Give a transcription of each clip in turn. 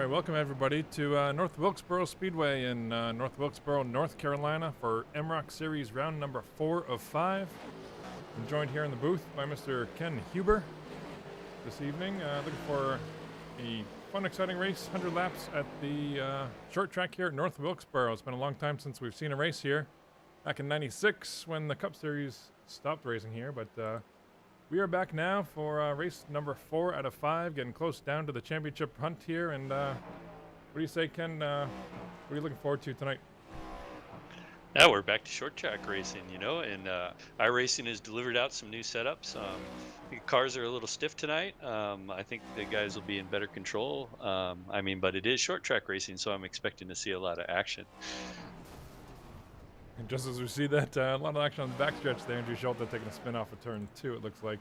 right, welcome everybody to North Wilkesboro Speedway in North Wilkesboro, North Carolina for MROC Series round number 4 of 5. I'm joined here in the booth by Mr. Ken Huber this evening. Looking for a fun, exciting race, 100 laps at the short track here at North Wilkesboro. It's been a long time since we've seen a race here. Back in '96 when the Cup Series stopped racing here, but we are back now for race number 4 out of 5, getting close down to the championship hunt here. And what do you say, Ken? What are you looking forward to tonight? Now we're back to short track racing, and iRacing has delivered out some new setups. The cars are a little stiff tonight. I think the guys will be in better control. But it is short track racing, so I'm expecting to see a lot of action. And just as we see that, a lot of action on the backstretch there. Andrew Schulte taking a spin off of turn 2, it looks like.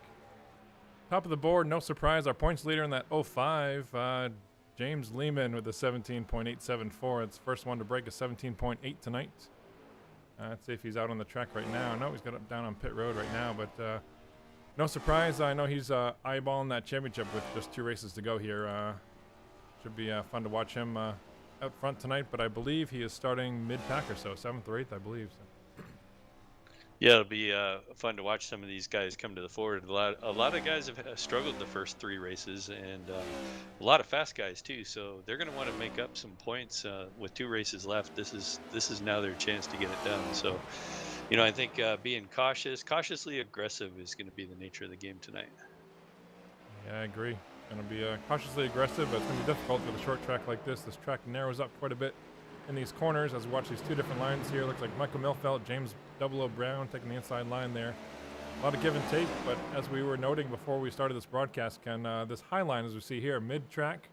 Top of the board, no surprise, our points leader in that 05, James Lehman with a 17.874. It's the first one to break a 17.8 tonight. Let's see if he's out on the track right now. No, he's got it down on pit road right now, but no surprise. I know he's eyeballing that championship with just 2 races to go here. Should be fun to watch him out front tonight, but I believe he is starting mid-pack or so, 7th or 8th, I believe. So. Yeah, it'll be fun to watch some of these guys come to the forward. A lot of guys have struggled the first 3 races, and a lot of fast guys too. So they're going to want to make up some points with 2 races left. This is now their chance to get it done. So, I think being cautiously aggressive is going to be the nature of the game tonight. Yeah, I agree. Going to be cautiously aggressive, but it's going to be difficult for the short track like this. This track narrows up quite a bit in these corners as we watch these 2 different lines here. Looks like Michael Milfelt, James 00 Brown taking the inside line there. A lot of give and take, but as we were noting before we started this broadcast, Ken, this high line, as we see here, mid-track,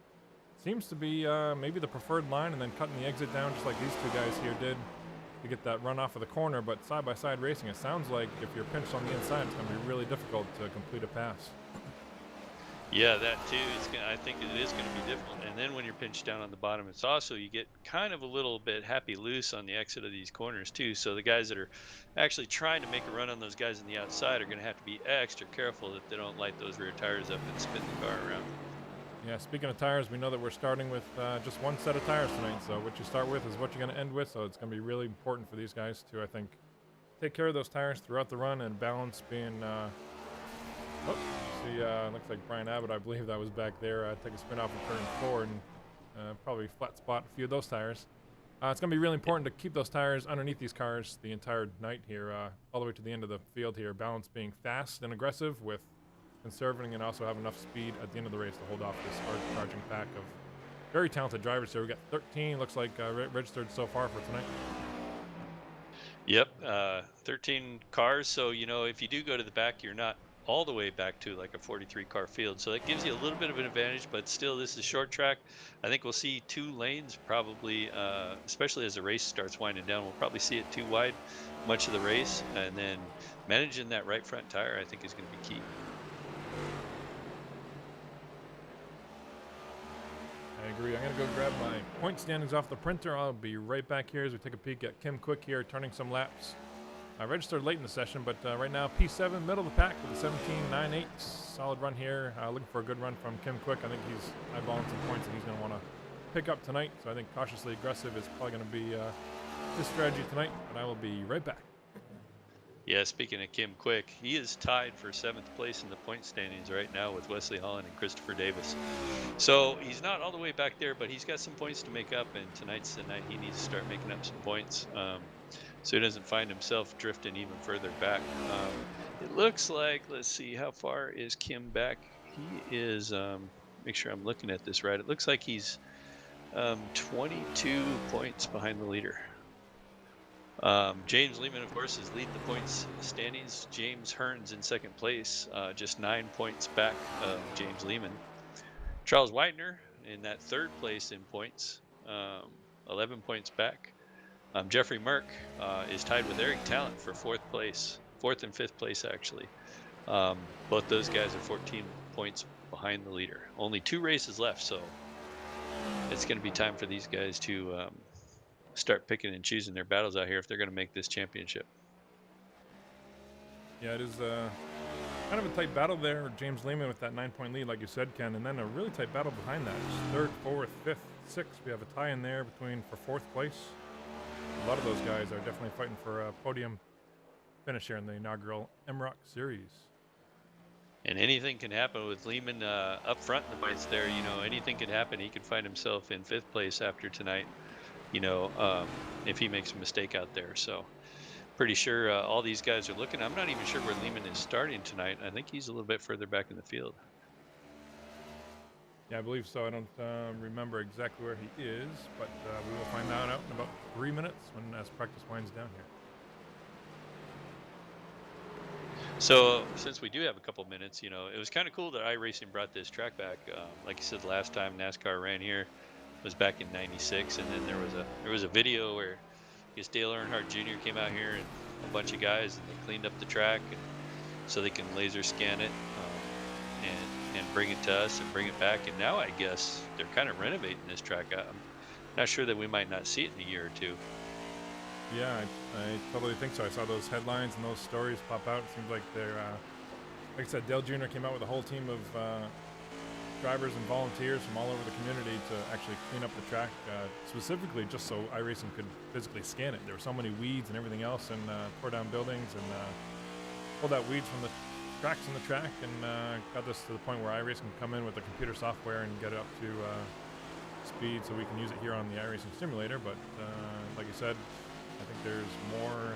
seems to be maybe the preferred line, and then cutting the exit down just like these 2 guys here did to get that run off of the corner. But side-by-side racing, it sounds like if you're pinched on the inside, it's going to be really difficult to complete a pass. Yeah, that too. I think it is going to be difficult. And then when you're pinched down on the bottom, it's also you get kind of a little bit happy loose on the exit of these corners too. So the guys that are actually trying to make a run on those guys on the outside are going to have to be extra careful that they don't light those rear tires up and spin the car around. Yeah, speaking of tires, we know that we're starting with just 1 set of tires tonight. So what you start with is what you're going to end with. So it's going to be really important for these guys to, I think, take care of those tires throughout the run, and balance being... looks like Brian Abbott, I believe that was back there. Take a spin off of turn 4 and probably flat spot a few of those tires. It's going to be really important to keep those tires underneath these cars the entire night here, all the way to the end of the field here. Balance being fast and aggressive with conserving, and also have enough speed at the end of the race to hold off this hard charging pack of very talented drivers here. We got 13, looks like, registered so far for tonight. Yep, 13 cars. So, if you do go to the back, you're not all the way back to like a 43 car field, so that gives you a little bit of an advantage, but still this is short track. I think we'll see 2 lanes probably, especially as the race starts winding down. We'll probably see it 2 wide much of the race, and then managing that right front tire I think is going to be key. I agree. I'm going to go grab my point standings off the printer. I'll be right back here as we take a peek at Kim Quick here turning some laps. I registered late in the session, but right now P7, middle of the pack with a 17.98. Solid run here. Looking for a good run from Kim Quick. I think he's eyeballing some points that he's going to want to pick up tonight. So I think cautiously aggressive is probably going to be his strategy tonight, but I will be right back. Yeah, speaking of Kim Quick, he is tied for 7th place in the point standings right now with Wesley Holland and Christopher Davis. So he's not all the way back there, but he's got some points to make up, and tonight's the night he needs to start making up some points. So he doesn't find himself drifting even further back. It looks like, let's see, how far is Kim back? He is, make sure I'm looking at this right. It looks like he's 22 points behind the leader. James Lehman, of course, is leading the points standings. James Hearns in 2nd place, just 9 points back of James Lehman. Charles Widener in that 3rd place in points, 11 points back. Jeffrey Merck is tied with Eric Talent for 4th place, 4th and 5th place actually. Both those guys are 14 points behind the leader. Only 2 races left, so it's going to be time for these guys to start picking and choosing their battles out here if they're going to make this championship. Yeah, it is kind of a tight battle there. James Lehman with that 9-point lead, like you said, Ken, and then a really tight battle behind that. Just 3rd, 4th, 5th, 6. We have a tie in there for 4th place. A lot of those guys are definitely fighting for a podium finish here in the inaugural MROC series. And anything can happen with Lehman up front in the points there. You know, anything could happen. He could find himself in 5th place after tonight, you know, if he makes a mistake out there. So pretty sure all these guys are looking. I'm not even sure where Lehman is starting tonight. I think he's a little bit further back in the field. Yeah, I believe so. I don't remember exactly where he is, but we will find out in about 3 minutes as practice winds down here. So since we do have a couple minutes, you know, it was kind of cool that iRacing brought this track back. Like you said, the last time NASCAR ran here was back in '96, and then there was a video where I guess Dale Earnhardt Jr. came out here and a bunch of guys, and they cleaned up the track so they can laser scan it and bring it to us and bring it back. And now I guess they're kind of renovating this track. I'm not sure that we might not see it in a year or two. Yeah, I totally think so. I saw those headlines and those stories pop out. It seems like they're, like I said, Dale Jr. came out with a whole team of drivers and volunteers from all over the community to actually clean up the track, specifically just so iRacing could physically scan it. There were so many weeds and everything else, and tore down buildings and pulled out weeds from the cracks in the track, and got this to the point where iRacing can come in with the computer software and get it up to speed so we can use it here on the iRacing simulator. But like you said, I think there's more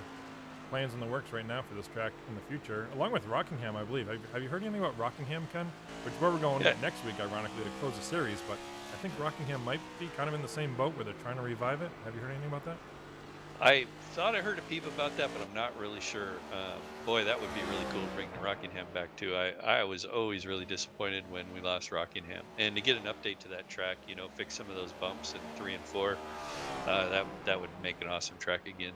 plans in the works right now for this track in the future, along with Rockingham, I believe. Have you heard anything about Rockingham, Ken? Which is where we're going next week, ironically, to close the series. But I think Rockingham might be kind of in the same boat where they're trying to revive it. Have you heard anything about that? I thought I heard a peep about that, but I'm not really sure. Boy, that would be really cool to bring Rockingham back too. I was always really disappointed when we lost Rockingham, and to get an update to that track, you know, fix some of those bumps in 3 and 4, that would make an awesome track again.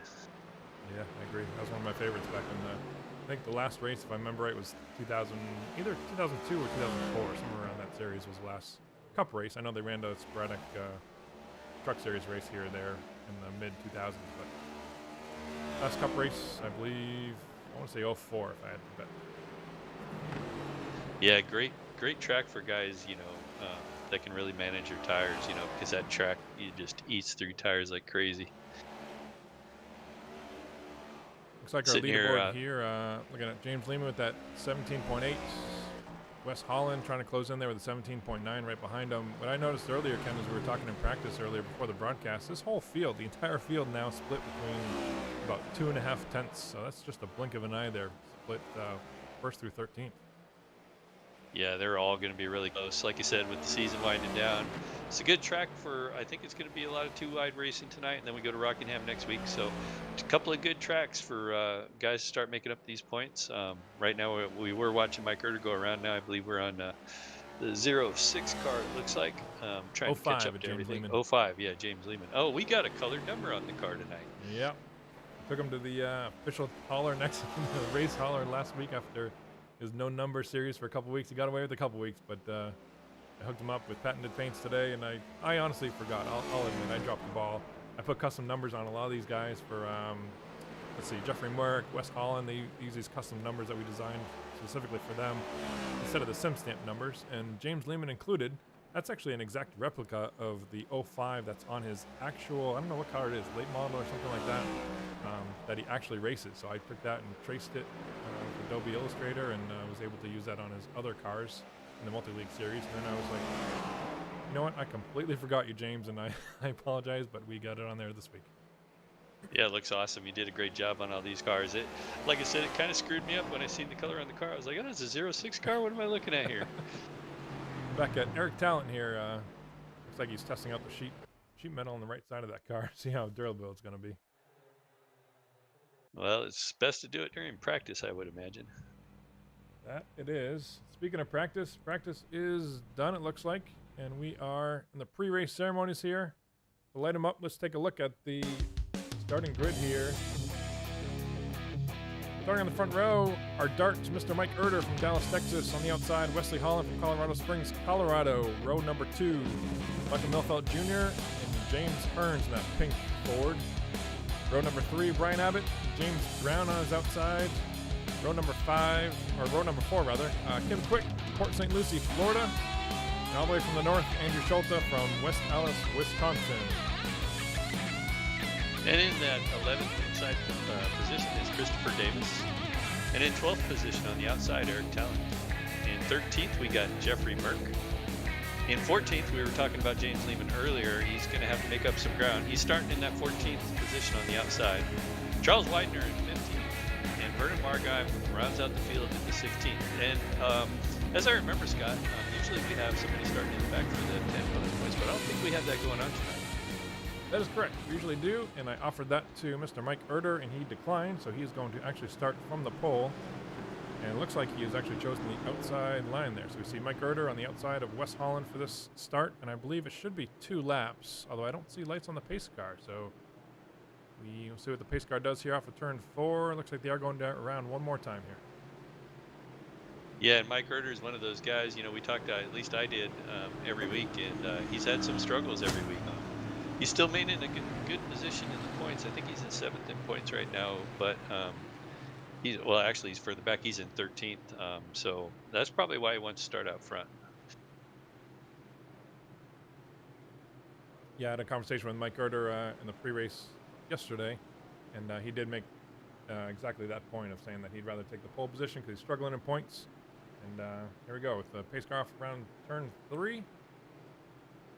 Yeah, I agree. That was one of my favorites back in I think the last race, if I remember right, was either 2002 or 2004, somewhere around that series was the last Cup race. I know they ran a sporadic Truck Series race here or there in the mid 2000s, but last Cup race, I believe, I want to say 04 if I had to bet. Yeah, great track for guys, you know, that can really manage your tires, you know, because that track, it just eats through tires like crazy. Looks like our leaderboard here, looking at James Lehman with that 17.8. Wes Holland trying to close in there with a 17.9 right behind him. What I noticed earlier, Ken, as we were talking in practice earlier before the broadcast, this whole field, the entire field now split between about 2.5 tenths. So that's just a blink of an eye there, split 1st through 13th. Yeah, they're all going to be really close. Like you said, with the season winding down, it's a good track for, I think it's going to be a lot of two-wide racing tonight, and then we go to Rockingham next week. So a couple of good tracks for guys to start making up these points. Right now, we were watching Mike Erder go around. Now I believe we're on the 06 car, it looks like. Trying to catch up to everything. Lehman. 05, yeah, James Lehman. Oh, we got a colored number on the car tonight. Yep. Took him to the official hauler next to the race hauler last week after his no number series for a couple weeks. He got away with a couple weeks, but I hooked him up with patented paints today, and I honestly forgot. I'll admit, I dropped the ball. I put custom numbers on a lot of these guys for, let's see, Jeffrey Merrick, Wes Holland. They use these custom numbers that we designed specifically for them instead of the sim stamp numbers, and James Lehman included. That's actually an exact replica of the 05 that's on his actual, I don't know what car it is, late model or something like that, that he actually races. So I took that and traced it with Adobe Illustrator, and was able to use that on his other cars in the multi-league series. And then I was like, you know what, I completely forgot you, James, and I apologize, but we got it on there this week. Yeah, it looks awesome. You did a great job on all these cars. It, like I said, it kind of screwed me up when I seen the color on the car. I was like, oh, it's a 06 car? What am I looking at here? Back at Eric Talent here. Looks like he's testing out the sheet metal on the right side of that car. See how durable it's going to be. Well, it's best to do it during practice, I would imagine. That it is. Speaking of practice, practice is done, it looks like. And we are in the pre-race ceremonies here. To light them up, let's take a look at the starting grid here. Starting on the front row, our darts, Mr. Mike Erder from Dallas, Texas. On the outside, Wesley Holland from Colorado Springs, Colorado. Row number 2, Michael Milfeld Jr. and James Hearns in that pink Ford. Row number 3, Brian Abbott, James Brown on his outside. Row number 4 rather, Kim Quick, Port St. Lucie, Florida. And all the way from the north, Andrew Schulte from West Allis, Wisconsin. And in that 11th inside position is Christopher Davis. And in 12th position on the outside, Eric Talent. In 13th, we got Jeffrey Merck. In 14th, we were talking about James Lehman earlier. He's going to have to make up some ground. He's starting in that 14th position on the outside. Charles Widener in 15th. And Vernon Margai rounds out the field at the 16th. And as I remember, Scott, usually we have somebody starting in the back for the 10 bonus points, but I don't think we have that going on tonight. That is correct. We usually do, and I offered that to Mr. Mike Erder, and he declined, so he's going to actually start from the pole. And it looks like he has actually chosen the outside line there. So we see Mike Erder on the outside of Wes Holland for this start, and I believe it should be 2 laps, although I don't see lights on the pace car, so we'll see what the pace car does here off of turn 4. Looks like they are going down around one more time here. Yeah, and Mike Erder is one of those guys, you know, we talked, at least I did, every week, and he's had some struggles every week. He's still maintaining a good position in the points. I think he's in 7th in points right now, but he's further back. He's in 13th, so that's probably why he wants to start out front. Yeah, I had a conversation with Mike Erder in the pre-race yesterday, and he did make exactly that point of saying that he'd rather take the pole position because he's struggling in points. And here we go with the pace car off around turn 3.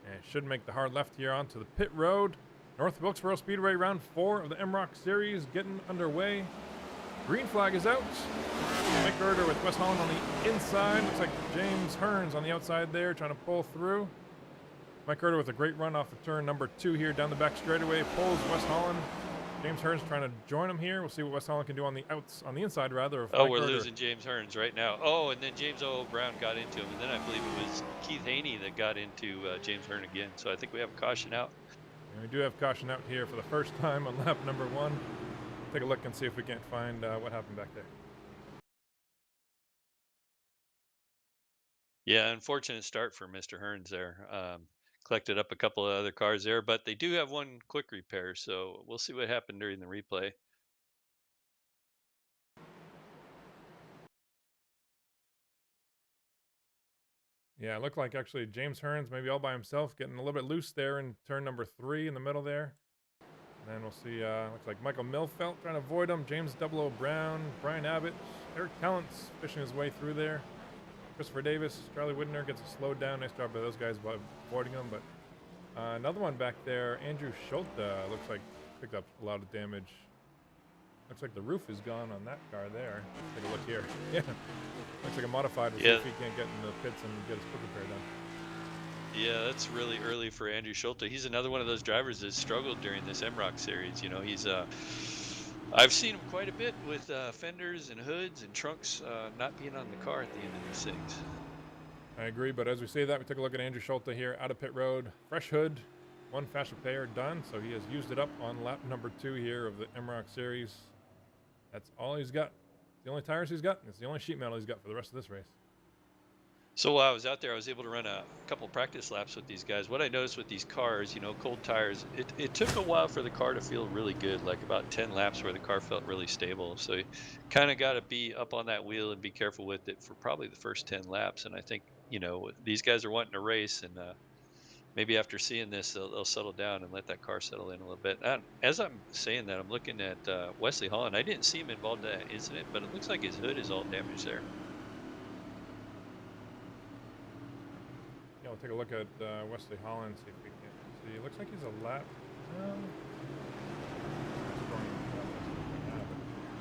And it should make the hard left here onto the pit road. North Wilkesboro Speedway, round 4 of the MROC series getting underway. Green flag is out. Mike Erder with Wes Holland on the inside. Looks like James Hearns on the outside there trying to pull through. Mike Erder with a great run off of turn number 2 here down the back straightaway. Pulls Wes Holland. James Hearns trying to join him here. We'll see what Wes Holland can do on the inside rather. Of Mike we're Erder. Losing James Hearns right now. Oh, and then James O. Brown got into him, and then I believe it was Keith Haney that got into James Hearn again. So I think we have a caution out. And we do have caution out here for the first time on lap number 1. Take a look and see if we can't find what happened back there. Yeah, unfortunate start for Mr. Hearns there. Collected up a couple of other cars there, but they do have one quick repair, so we'll see what happened during the replay. Yeah, it looked like actually James Hearns maybe all by himself, getting a little bit loose there in turn number 3 in the middle there. And then we'll see, looks like Michael Milfelt trying to avoid him, James 00 Brown, Brian Abbott, Eric Talents fishing his way through there. Christopher Davis, Charlie Widner gets it slowed down. Nice job by those guys by avoiding him. But another one back there, Andrew Schulte, looks like picked up a lot of damage. Looks like the roof is gone on that car there. Let's take a look here. Yeah, looks like a modified. We'll see if he can't get in the pits and get his quick repair done. Yeah, that's really early for Andrew Schulte. He's another one of those drivers that struggled during this MROC series. You know, he's I've seen him quite a bit with fenders and hoods and trunks not being on the car at the end of these things. I agree, but as we say that, we took a look at Andrew Schulte here out of pit road. Fresh hood, 1 fast repair done, so he has used it up on lap number 2 here of the MROC series. That's all he's got. It's the only tires he's got. It's the only sheet metal he's got for the rest of this race. So while I was out there, I was able to run a couple practice laps with these guys. What I noticed with these cars, you know, cold tires, it took a while for the car to feel really good, like about 10 laps where the car felt really stable. So you kind of got to be up on that wheel and be careful with it for probably the first 10 laps. And I think, you know, these guys are wanting to race, and maybe after seeing this, they'll settle down and let that car settle in a little bit. And as I'm saying that, I'm looking at Wesley Holland. I didn't see him involved in that incident, but it looks like his hood is all damaged there. We'll take a look at Wesley Holland, see if we can see. It looks like he's a lap.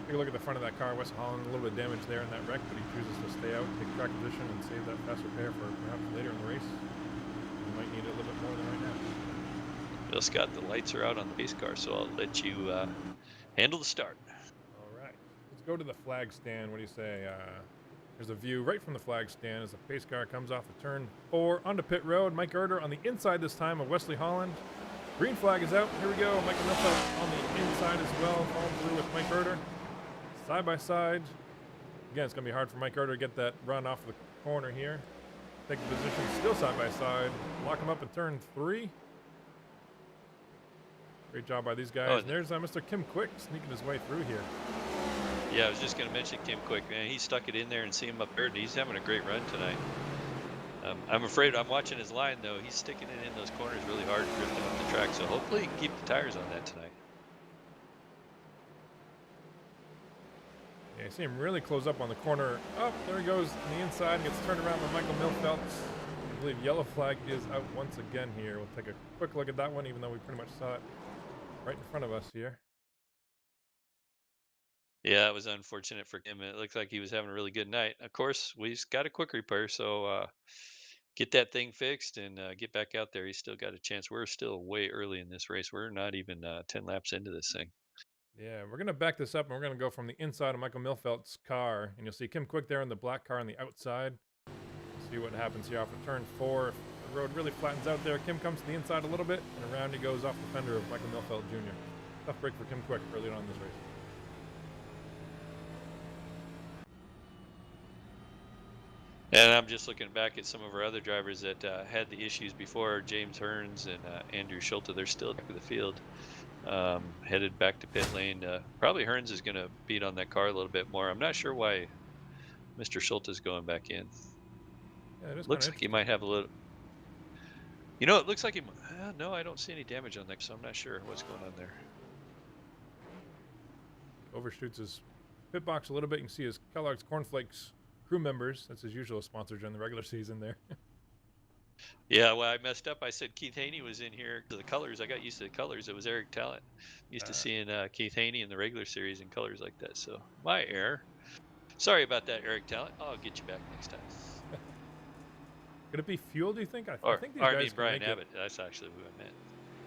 Take a look at the front of that car. Wesley Holland, a little bit of damage there in that wreck, but he chooses to stay out, take track position, and save that fast repair for perhaps later in the race. We might need it a little bit more than right now. Well, Scott, the lights are out on the pace car, so I'll let you handle the start. All right. Let's go to the flag stand. What do you say? There's a view right from the flag stand as the pace car comes off of turn 4 onto pit road. Mike Erder on the inside this time of Wesley Holland. Green flag is out. Here we go. Michael Milfelt on the inside as well, following through with Mike Erder. Side by side. Again, it's going to be hard for Mike Erder to get that run off the corner here. Take the position still side by side. Lock him up in turn 3. Great job by these guys. And there's Mr. Kim Quick sneaking his way through here. Yeah, I was just going to mention Kim Quick, man. He stuck it in there and see him up there. He's having a great run tonight. I'm afraid I'm watching his line, though. He's sticking it in those corners really hard, drifting up the track. So hopefully he can keep the tires on that tonight. Yeah, you see him really close up on the corner. Oh, there he goes on the inside, gets turned around by Michael Milfelt. I believe yellow flag is out once again here. We'll take a quick look at that one, even though we pretty much saw it right in front of us here. Yeah, it was unfortunate for him. It looked like he was having a really good night. Of course, we've got a quick repair, so get that thing fixed and get back out there. He's still got a chance. We're still way early in this race. We're not even 10 laps into this thing. Yeah, we're going to back this up, and we're going to go from the inside of Michael Milfelt's car, and you'll see Kim Quick there in the black car on the outside. See what happens here off of turn 4. If the road really flattens out there, Kim comes to the inside a little bit, and around he goes off the fender of Michael Milfelt Jr. Tough break for Kim Quick early on in this race. And I'm just looking back at some of our other drivers that had the issues before. James Hearns and Andrew Schulte, they're still back of the field, headed back to pit lane. Probably Hearns is going to beat on that car a little bit more. I'm not sure why Mr. Schulte is going back in. Yeah, it is Looks like he might have a little. You know, it looks like he. No, I don't see any damage on that, so I'm not sure what's going on there. Overshoots his pit box a little bit. You can see his Kellogg's Cornflakes crew members. That's his usual sponsor during the regular season there. Yeah, well, I messed up. I said Keith Haney was in here. The colors, I got used to the colors. It was Eric Talent. Used to seeing Keith Haney in the regular series in colors like that. So my error. Sorry about that, Eric Talent. I'll get you back next time. Could it be fuel, do you think? I think these I guys mean, can Brian make Abbott. That's actually who I meant.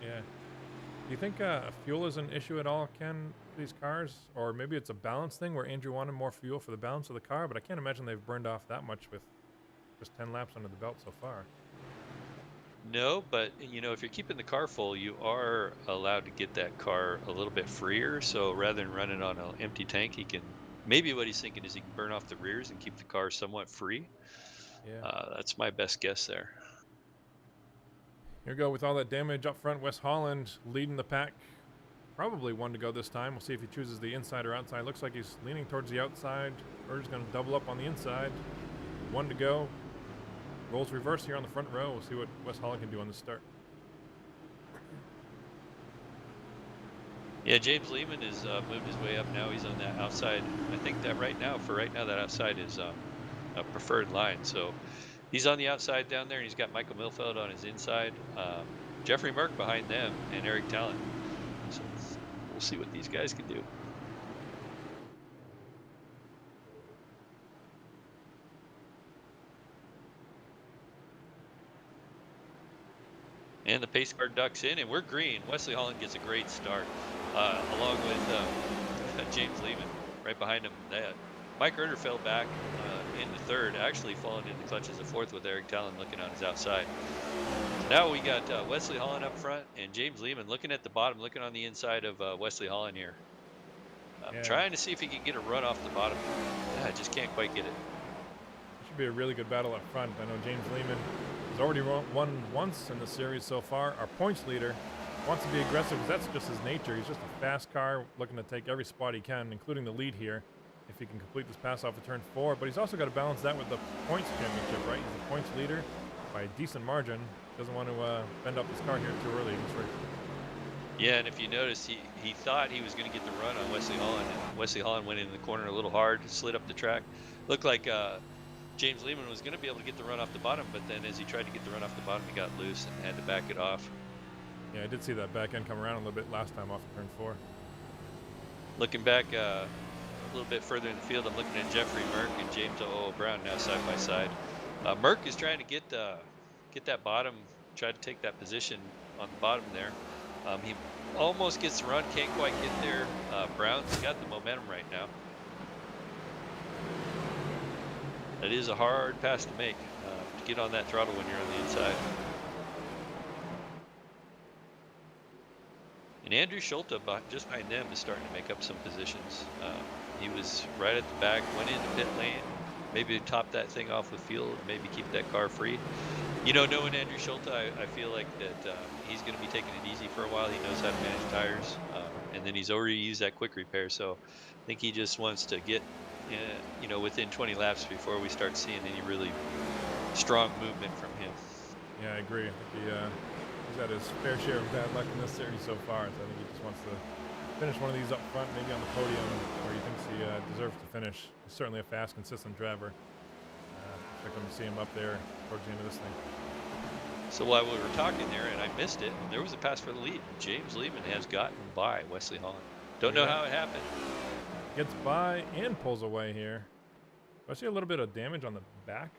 Yeah. Do you think fuel is an issue at all, Ken, for these cars? Or maybe it's a balance thing where Andrew wanted more fuel for the balance of the car, but I can't imagine they've burned off that much with just 10 laps under the belt so far. No, but you know, if you're keeping the car full, you are allowed to get that car a little bit freer. So rather than running on an empty tank, he can. Maybe what he's thinking is he can burn off the rears and keep the car somewhat free. Yeah. That's my best guess there. Here we go with all that damage up front. Wes Holland leading the pack. Probably one to go this time. We'll see if he chooses the inside or outside. Looks like he's leaning towards the outside. Urge's going to double up on the inside. One to go. Rolls reverse here on the front row. We'll see what Wes Holland can do on the start. Yeah, James Lehman has moved his way up now. He's on that outside. I think that right now, that outside is a preferred line. So he's on the outside down there, and he's got Michael Milfeld on his inside. Jeffrey Merck behind them, and Eric Talent. So we'll see what these guys can do. And the pace car ducks in, and we're green. Wesley Holland gets a great start, along with James Lehman right behind him. Mike Erder fell back into third, actually falling into clutches of fourth with Eric Talon looking on his outside. Now we got Wesley Holland up front and James Lehman looking at the bottom, looking on the inside of Wesley Holland here. Trying to see if he can get a run off the bottom. I just can't quite get it. It should be a really good battle up front. I know James Lehman has already won once in the series so far. Our points leader wants to be aggressive because that's just his nature. He's just a fast car looking to take every spot he can, including the lead here, if he can complete this pass off of turn 4. But he's also got to balance that with the points championship, right? He's the points leader by a decent margin. Doesn't want to bend up his car here too early in this race. Yeah, and if you notice, he thought he was going to get the run on Wesley Holland, and Wesley Holland went in the corner a little hard, slid up the track. Looked like James Lehman was going to be able to get the run off the bottom, but then as he tried to get the run off the bottom, he got loose and had to back it off. Yeah, I did see that back end come around a little bit last time off of turn 4. Looking back a little bit further in the field, I'm looking at Jeffrey Merck and James O. Brown now side by side. Merck is trying to get that bottom, try to take that position on the bottom there. He almost gets the run, can't quite get there. Brown's got the momentum right now. That is a hard pass to make, to get on that throttle when you're on the inside. And Andrew Schulte, just behind them, is starting to make up some positions. He was right at the back, went into pit lane, maybe top that thing off with fuel, maybe keep that car free. You know, knowing Andrew Schulte, I feel like that he's going to be taking it easy for a while. He knows how to manage tires, and then he's already used that quick repair. So I think he just wants to get, within 20 laps before we start seeing any really strong movement from him. Yeah, I agree. I think he's had his fair share of bad luck in this series so far, so I think he just wants to finish one of these up front, maybe on the podium where he thinks he deserves to finish. He's certainly a fast, consistent driver. Expect them to see him up there towards the end of this thing. So while we were talking there, and I missed it, there was a pass for the lead. James Lehman has gotten by Wesley Holland. Don't know how it happened. Gets by and pulls away here. I see a little bit of damage on the back.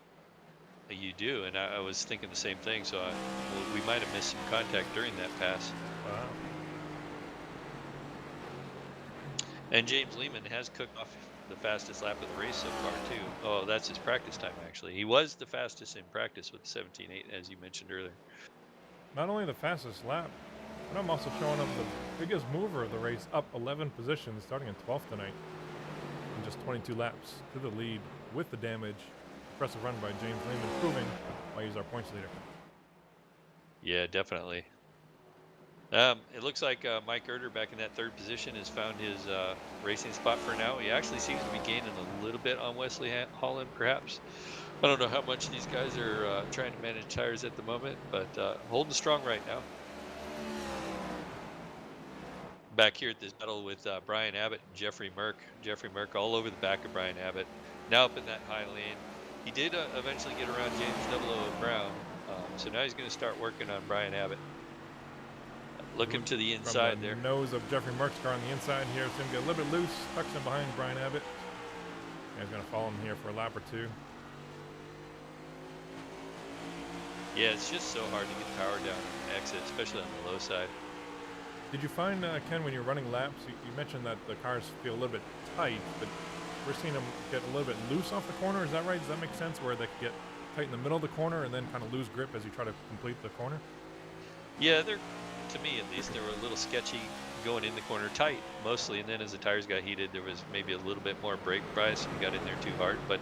You do, and I was thinking the same thing, so we might have missed some contact during that pass. Wow. And James Lehman has cooked off the fastest lap of the race so far, too. Oh, that's his practice time, actually. He was the fastest in practice with 17.8, as you mentioned earlier. Not only the fastest lap, but I'm also showing up the biggest mover of the race, up 11 positions, starting in 12th tonight. In just 22 laps to the lead with the damage. Impressive run by James Lehman, proving why he's our points leader. Yeah, definitely. It looks like Mike Erder back in that third position has found his racing spot for now. He actually seems to be gaining a little bit on Wesley Holland, perhaps. I don't know how much these guys are trying to manage tires at the moment, but holding strong right now. Back here at this battle with Brian Abbott and Jeffrey Merck. Jeffrey Merck all over the back of Brian Abbott. Now up in that high lane. He did eventually get around James 00 Brown, so now he's going to start working on Brian Abbott. Looking to the inside there. Nose of Jeffrey Merck's car on the inside here. It's going to get a little bit loose. Tucks in behind Brian Abbott. He's going to follow him here for a lap or two. Yeah, it's just so hard to get power down and exit, especially on the low side. Did you find, Ken, when you're running laps, you mentioned that the cars feel a little bit tight, but we're seeing them get a little bit loose off the corner. Is that right? Does that make sense, where they get tight in the middle of the corner and then kind of lose grip as you try to complete the corner? Yeah, to me at least, they were a little sketchy going in the corner, tight mostly, and then as the tires got heated, there was maybe a little bit more brake bias and got in there too hard, but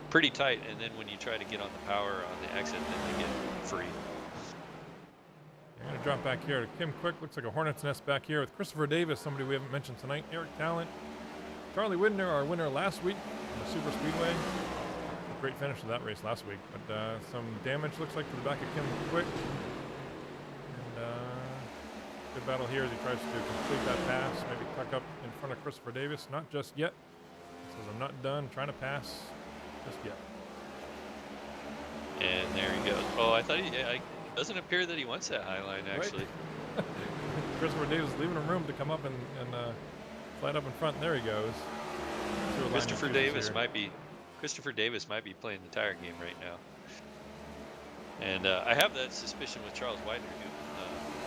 pretty tight. And then when you try to get on the power on the exit, then they get free. I'm going to drop back here to Kim Quick. Looks like a hornet's nest back here with Christopher Davis, somebody we haven't mentioned tonight. Eric Talent. Charlie Widner, our winner last week on the Super Speedway. Great finish of that race last week. But some damage looks like to the back of Kim Quick. And good battle here as he tries to complete that pass. Maybe tuck up in front of Christopher Davis. Not just yet. He says, I'm not done trying to pass just yet. And there he goes. Oh, I thought it doesn't appear that he wants that high line, actually. Right. Christopher Davis leaving him room to come up and slide up in front. There he goes. Christopher Davis might be playing the tire game right now. And I have that suspicion with Charles Widener,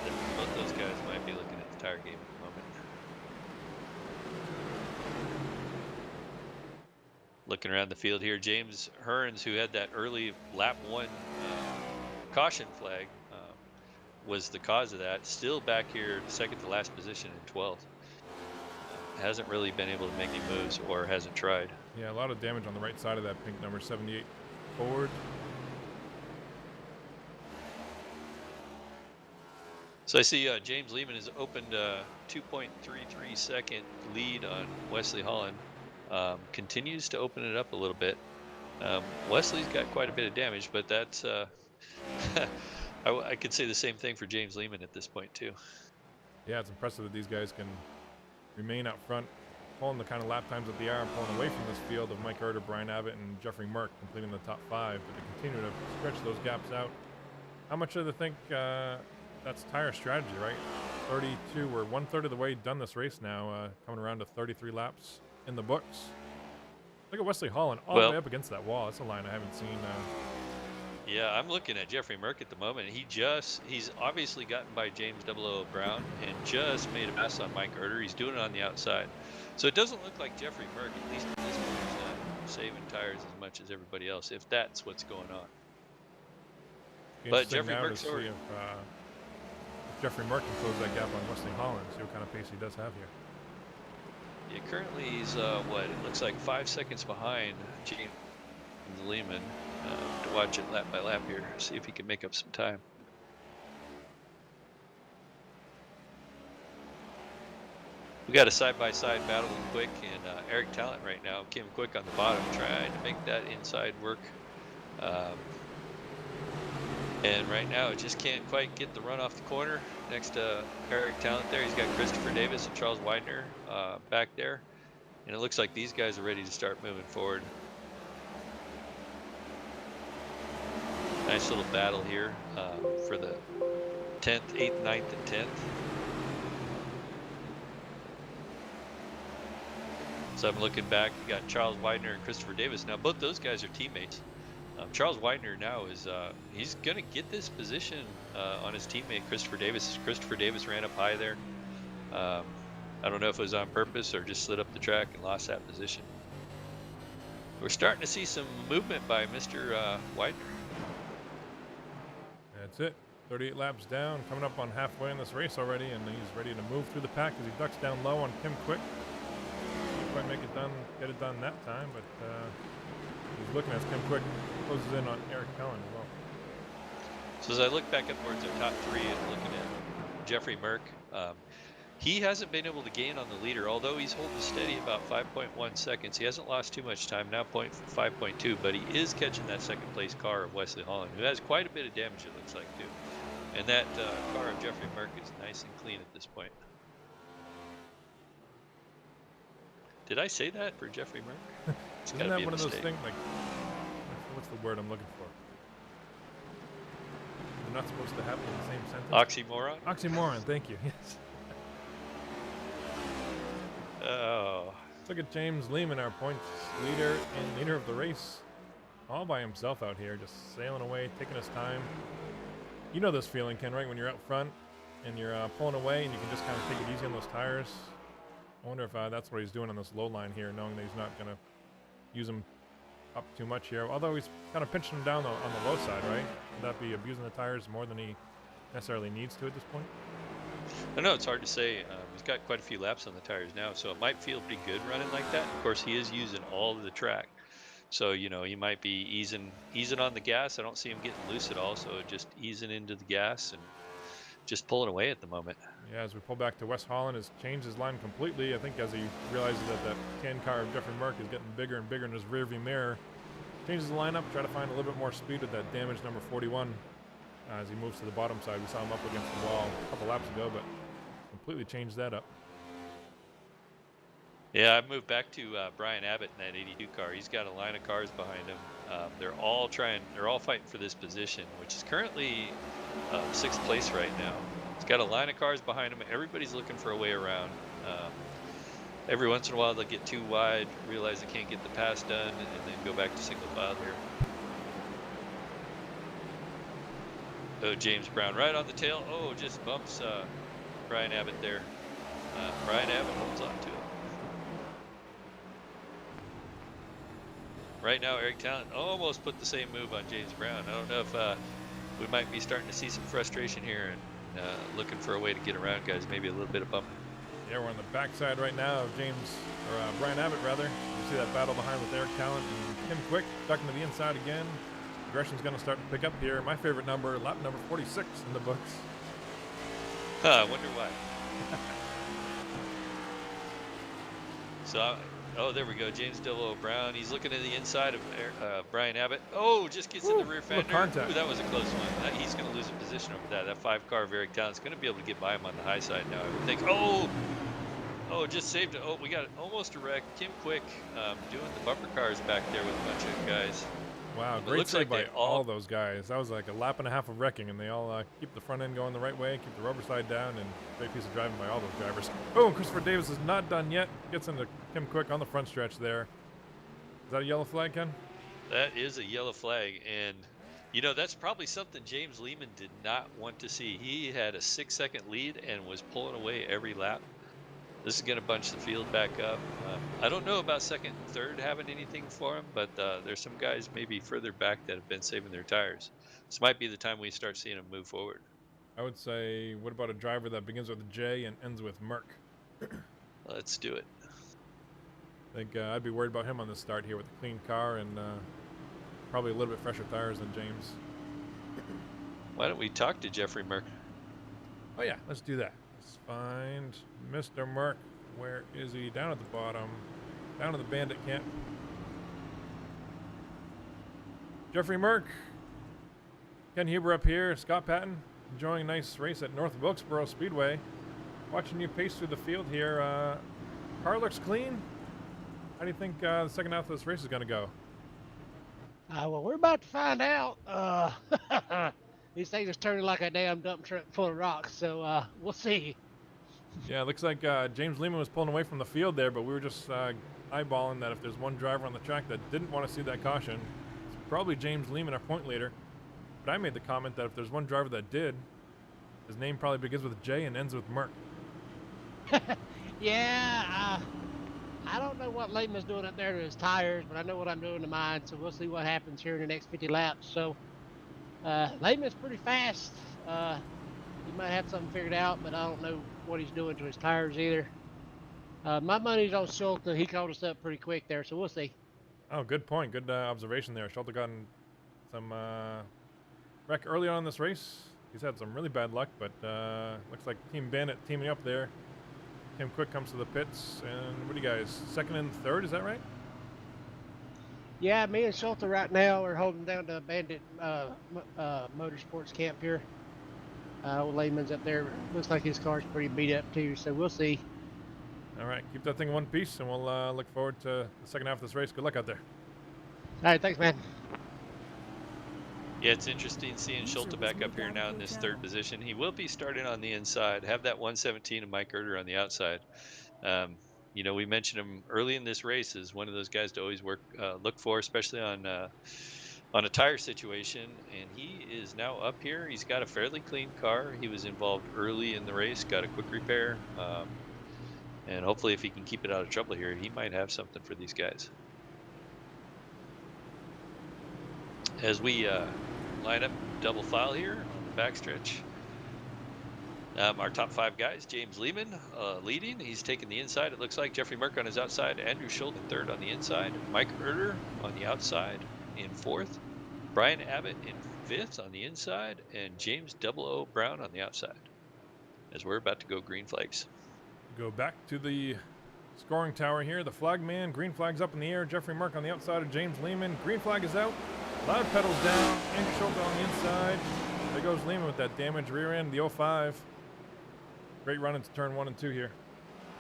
that both those guys might be looking at the tire game at the moment. Looking around the field here, James Hearns, who had that early lap 1 caution flag, was the cause of that. Still back here, second to last position in 12th. Hasn't really been able to make any moves, or hasn't tried. Yeah, a lot of damage on the right side of that pink number 78 Ford. So I see James Lehman has opened a 2.33 second lead on Wesley Holland. Continues to open it up a little bit. Wesley's got quite a bit of damage, but that's I could say the same thing for James Lehman at this point too. Yeah, it's impressive that these guys can remain out front, pulling the kind of lap times that they are, pulling away from this field of Mike Erder, Brian Abbott, and Jeffrey Merck completing the top 5, but they continue to stretch those gaps out. How much do they think that's tire strategy, right? 32, we're 1/3 of the way done this race now, coming around to 33 laps in the books. Look at Wesley Holland all the way up against that wall. That's a line I haven't seen. Yeah, I'm looking at Jeffrey Merck at the moment. He's obviously gotten by James 00 Brown and just made a mess on Mike Erder. He's doing it on the outside. So it doesn't look like Jeffrey Merck, at least at this point, is not saving tires as much as everybody else, if that's what's going on. But Jeffrey Merck's see if Jeffrey Merck can close that gap on Wesley Holland, see what kind of pace he does have here. Yeah, currently he's, it looks like 5 seconds behind James Lehman. To watch it lap by lap here, see if he can make up some time. We got a side-by-side battle with Quick and Eric Talent right now. Kim Quick on the bottom trying to make that inside work. And right now, it just can't quite get the run off the corner next to Eric Talent there. He's got Christopher Davis and Charles Widener back there. And it looks like these guys are ready to start moving forward. Nice little battle here for the 10th, 8th, 9th, and 10th. So I'm looking back, you got Charles Widener and Christopher Davis. Now, both those guys are teammates. Charles Widener now is, he's going to get this position on his teammate, Christopher Davis. Christopher Davis ran up high there. I don't know if it was on purpose or just slid up the track and lost that position. We're starting to see some movement by Mr. Widener. That's it. 38 laps down, coming up on halfway in this race already, and he's ready to move through the pack as he ducks down low on Kim Quick. Can't quite make it done, get it done that time, but he's looking as Kim Quick closes in on Eric Cullen as well. So as I look back up towards our top three and looking at Jeffrey Merck, he hasn't been able to gain on the leader, although he's holding steady about 5.1 seconds. He hasn't lost too much time, now 5.2, but he is catching that second place car of Wesley Holland, who has quite a bit of damage, it looks like, too. And that car of Jeffrey Merck is nice and clean at this point. Did I say that for Jeffrey Merck? Isn't that one of those things, like, what's the word I'm looking for? They're not supposed to happen in the same sentence. Oxymoron? Oxymoron, thank you, yes. Oh. Let's look at James Lehman, our points leader and leader of the race. All by himself out here, just sailing away, taking his time. You know this feeling, Ken, right? When you're out front and you're pulling away and you can just kind of take it easy on those tires. I wonder if that's what he's doing on this low line here, knowing that he's not going to use them up too much here. Although he's kind of pinching them down on the low side, right? Would that be abusing the tires more than he necessarily needs to at this point? I know it's hard to say. He's got quite a few laps on the tires now, so it might feel pretty good running like that. Of course, he is using all of the track. So, you know, he might be easing on the gas. I don't see him getting loose at all, so just easing into the gas and just pulling away at the moment. Yeah, as we pull back to West Holland, has changed his line completely. I think as he realizes that tan car of Jeffrey Merck is getting bigger and bigger in his rearview mirror, changes the lineup, try to find a little bit more speed with that damaged number 41 as he moves to the bottom side. We saw him up against the wall a couple laps ago, but completely changed that up. Yeah, I've moved back to Brian Abbott in that 82 car. He's got a line of cars behind him. They're all fighting for this position, which is currently 6th place right now. He's got a line of cars behind him. Everybody's looking for a way around. Every once in a while, they'll get too wide, realize they can't get the pass done, and then go back to single file here. Oh, James Brown right on the tail. Oh, just bumps Brian Abbott there. Brian Abbott holds on to it. Right now, Eric Talent almost put the same move on James Brown. I don't know if we might be starting to see some frustration here and looking for a way to get around guys, maybe a little bit of bump. Yeah, we're on the backside right now of Brian Abbott, rather. You see that battle behind with Eric Talent and Kim Quick ducking to the inside again. Aggression's going to start to pick up here. My favorite number, lap number 46 in the books. I wonder why. So, oh, there we go. James Dello Brown. He's looking at the inside of Brian Abbott. Oh, just gets in the rear fender. Ooh, that was a close one. He's going to lose a position over that. That 5 car of Eric Talent's going to be able to get by him on the high side now, I would think. Oh, just saved it. Oh, we got almost a wreck. Kim Quick doing the bumper cars back there with a bunch of guys. Wow, great save by all those guys. That was like a lap and a half of wrecking, and they all keep the front end going the right way, keep the rubber side down, and great piece of driving by all those drivers. Oh, and Christopher Davis is not done yet. Gets into Kim Quick on the front stretch there. Is that a yellow flag, Ken? That is a yellow flag, and you know, that's probably something James Lehman did not want to see. He had a 6-second lead and was pulling away every lap. This is going to bunch the field back up. I don't know about second and third having anything for him, but there's some guys maybe further back that have been saving their tires. This might be the time we start seeing them move forward. I would say, what about a driver that begins with a J and ends with Merck? Let's do it. I think I'd be worried about him on the start here with a clean car and probably a little bit fresher tires than James. Why don't we talk to Jeffrey Merck? Oh yeah, let's do that. Let's find Mr. Merck. Where is he? Down at the bottom. Down in the bandit camp. Jeffrey Merck. Ken Huber up here, Scott Patton, enjoying a nice race at North Wilkesboro Speedway. Watching you pace through the field here. Car looks clean. How do you think the second half of this race is going to go? Well, we're about to find out. These things are turning like a damn dump truck full of rocks, so we'll see. Yeah, it looks like James Lehman was pulling away from the field there, but we were just eyeballing that if there's one driver on the track that didn't want to see that caution, it's probably James Lehman, our point leader. But I made the comment that if there's one driver that did, his name probably begins with J and ends with Merck. Yeah, I don't know what Lehman's doing up there to his tires, but I know what I'm doing to mine, so we'll see what happens here in the next 50 laps. So, Lehman's pretty fast. He might have something figured out, but I don't know what he's doing to his tires either. My money's on Schulte. He called us up pretty quick there, so we'll see. Oh, good point. Good observation there. Schulte got in some wreck early on in this race. He's had some really bad luck, but looks like Team Bandit teaming up there. Tim Quick comes to the pits, and what do you guys, second and third, is that right? Yeah, me and Schulte right now are holding down to Bandit Motorsports camp here. Old Lehman's up there. Looks like his car's pretty beat up too, so we'll see. All right, keep that thing in one piece, and we'll look forward to the second half of this race. Good luck out there. All right, thanks, man. Yeah, it's interesting seeing Schulte back up here now in this third position. He will be starting on the inside, have that 117 of Mike Erder on the outside. You know, we mentioned him early in this race as one of those guys to always look for, especially on a tire situation. And he is now up here. He's got a fairly clean car. He was involved early in the race, got a quick repair. And hopefully if he can keep it out of trouble here, he might have something for these guys. As we line up double file here on the backstretch. Our top five guys, James Lehman leading. He's taking the inside, it looks like. Jeffrey Merck on his outside. Andrew Schulte in third on the inside. Mike Erder on the outside in fourth. Brian Abbott in fifth on the inside. And James O. Brown on the outside. As we're about to go green flags. Go back to the scoring tower here. The flag man, green flag's up in the air. Jeffrey Merck on the outside of James Lehman. Green flag is out. Loud pedals down. Andrew Schulte on the inside. There goes Lehman with that damaged rear end, the 05. Great run into turn 1 and 2 here.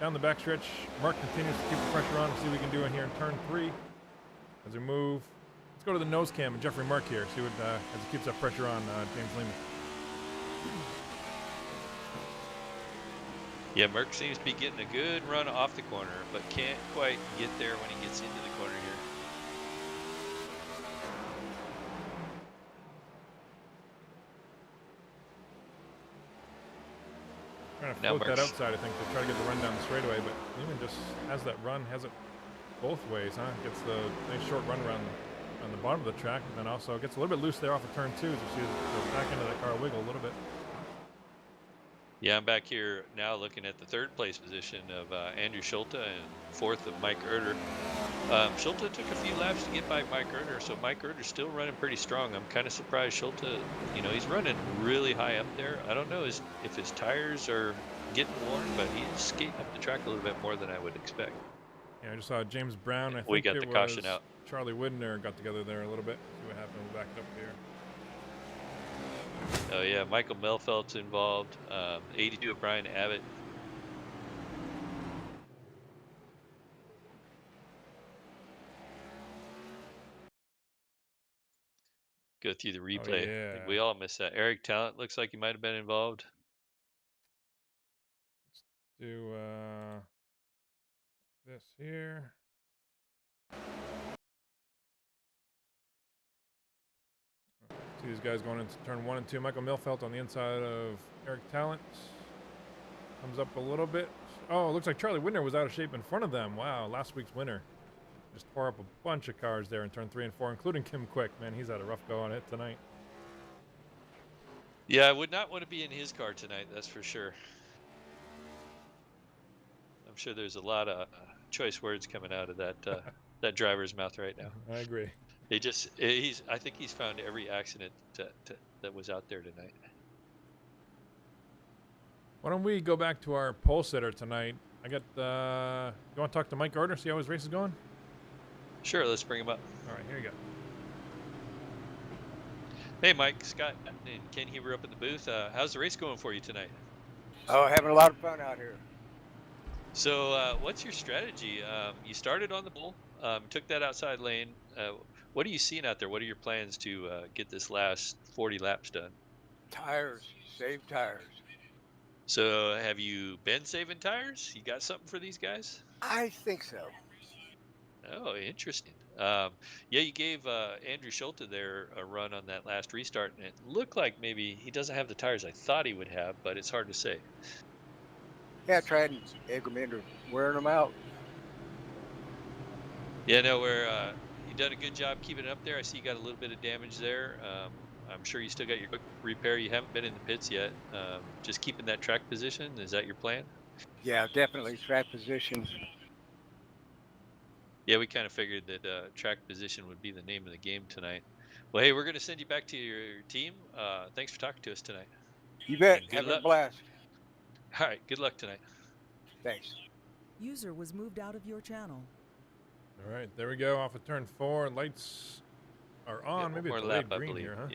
Down the backstretch, Mark continues to keep the pressure on. See what we can do in here in turn 3. As we move, let's go to the nose cam and Jeffrey Mark here. See what as he keeps that pressure on James Lehman. Yeah, Merck seems to be getting a good run off the corner, but can't quite get there when he gets into the corner here. Trying to float that outside, I think, to try to get the run down the straightaway, but Lehman just has that run, has it both ways, huh? Gets the nice short run around on the bottom of the track, and then also gets a little bit loose there off of turn 2, as you see the back end of that car wiggle a little bit. Yeah, I'm back here now looking at the third place position of Andrew Schulte and fourth of Mike Erder. Schulte took a few laps to get by Mike Erder, so Mike Erder's still running pretty strong. I'm kind of surprised Schulte, you know, he's running really high up there. I don't know if his tires are getting worn, but he's skating up the track a little bit more than I would expect. Yeah, I just saw James Brown. I think we got the caution out. Charlie Widner got together there a little bit. See what happened. We backed up here. Oh yeah, Michael Melfelt's involved. 82 of Brian Abbott. Go through the replay. Oh, yeah. We all missed that. Eric Talent looks like he might have been involved. Let's do this here. See these guys going into turn 1 and 2. Michael Milfelt on the inside of Eric Talent. Comes up a little bit. Oh, it looks like Charlie Widner was out of shape in front of them. Wow, last week's winner. Just tore up a bunch of cars there in turn 3 and 4, including Kim Quick. Man, he's had a rough go on it tonight. Yeah, I would not want to be in his car tonight, that's for sure. I'm sure there's a lot of choice words coming out of that that driver's mouth right now. I agree. I think he's found every accident that was out there tonight. Why don't we go back to our pole sitter tonight? I got, you want to talk to Mike Gardner, see how his race is going? Sure, let's bring him up. All right, here you go. Hey, Mike, Scott, and Ken Huber up in the booth. How's the race going for you tonight? Oh, having a lot of fun out here. So, what's your strategy? You started on the pole, took that outside lane. What are you seeing out there? What are your plans to get this last 40 laps done? Tires, save tires. So, have you been saving tires? You got something for these guys? I think so. Oh, interesting. Yeah, you gave Andrew Schulte there a run on that last restart, and it looked like maybe he doesn't have the tires I thought he would have, but it's hard to say. Yeah, I tried and egg them into wearing them out. Yeah, no, you done a good job keeping it up there. I see you got a little bit of damage there. I'm sure you still got your quick repair. You haven't been in the pits yet. Just keeping that track position. Is that your plan? Yeah, definitely track position. Yeah, we kind of figured that track position would be the name of the game tonight. Well, hey, we're going to send you back to your team. Thanks for talking to us tonight. You bet. And good Having a luck. blast. All right, good luck tonight. Thanks. User was moved out of your channel. All right, there we go. Off of turn 4. Lights are on. Yeah, Maybe one it's more lap, delayed I green believe. here, huh?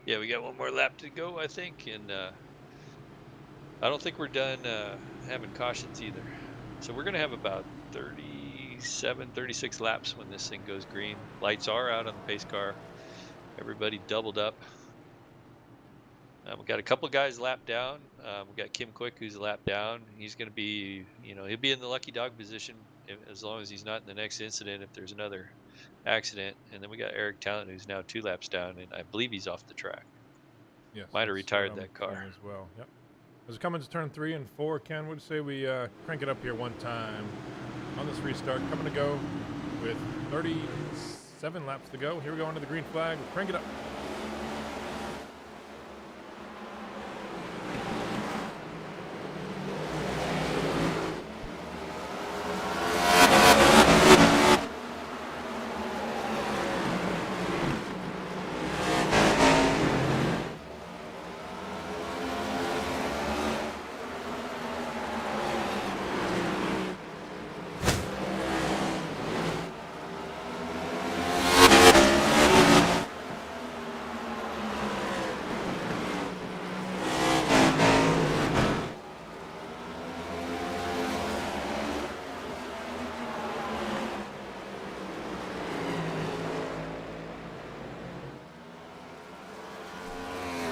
Yeah, we got one more lap to go, I think, and I don't think we're done having cautions either. So we're going to have about 37, 36 laps when this thing goes green. Lights are out on the pace car. Everybody doubled up. We got a couple guys lapped down. We got Kim Quick, who's a lap down. He's going to be, he'll be in the lucky dog position as long as he's not in the next incident if there's another accident. And then we got Eric Talent, who's now 2 laps down, and I believe he's off the track. Yes. Might have that's retired what I'm that car. seeing as well. Yep. As we come into turn 3 and 4, Ken would say we crank it up here one time on this restart. Coming to go with 37 laps to go. Here we go under the green flag. We'll crank it up.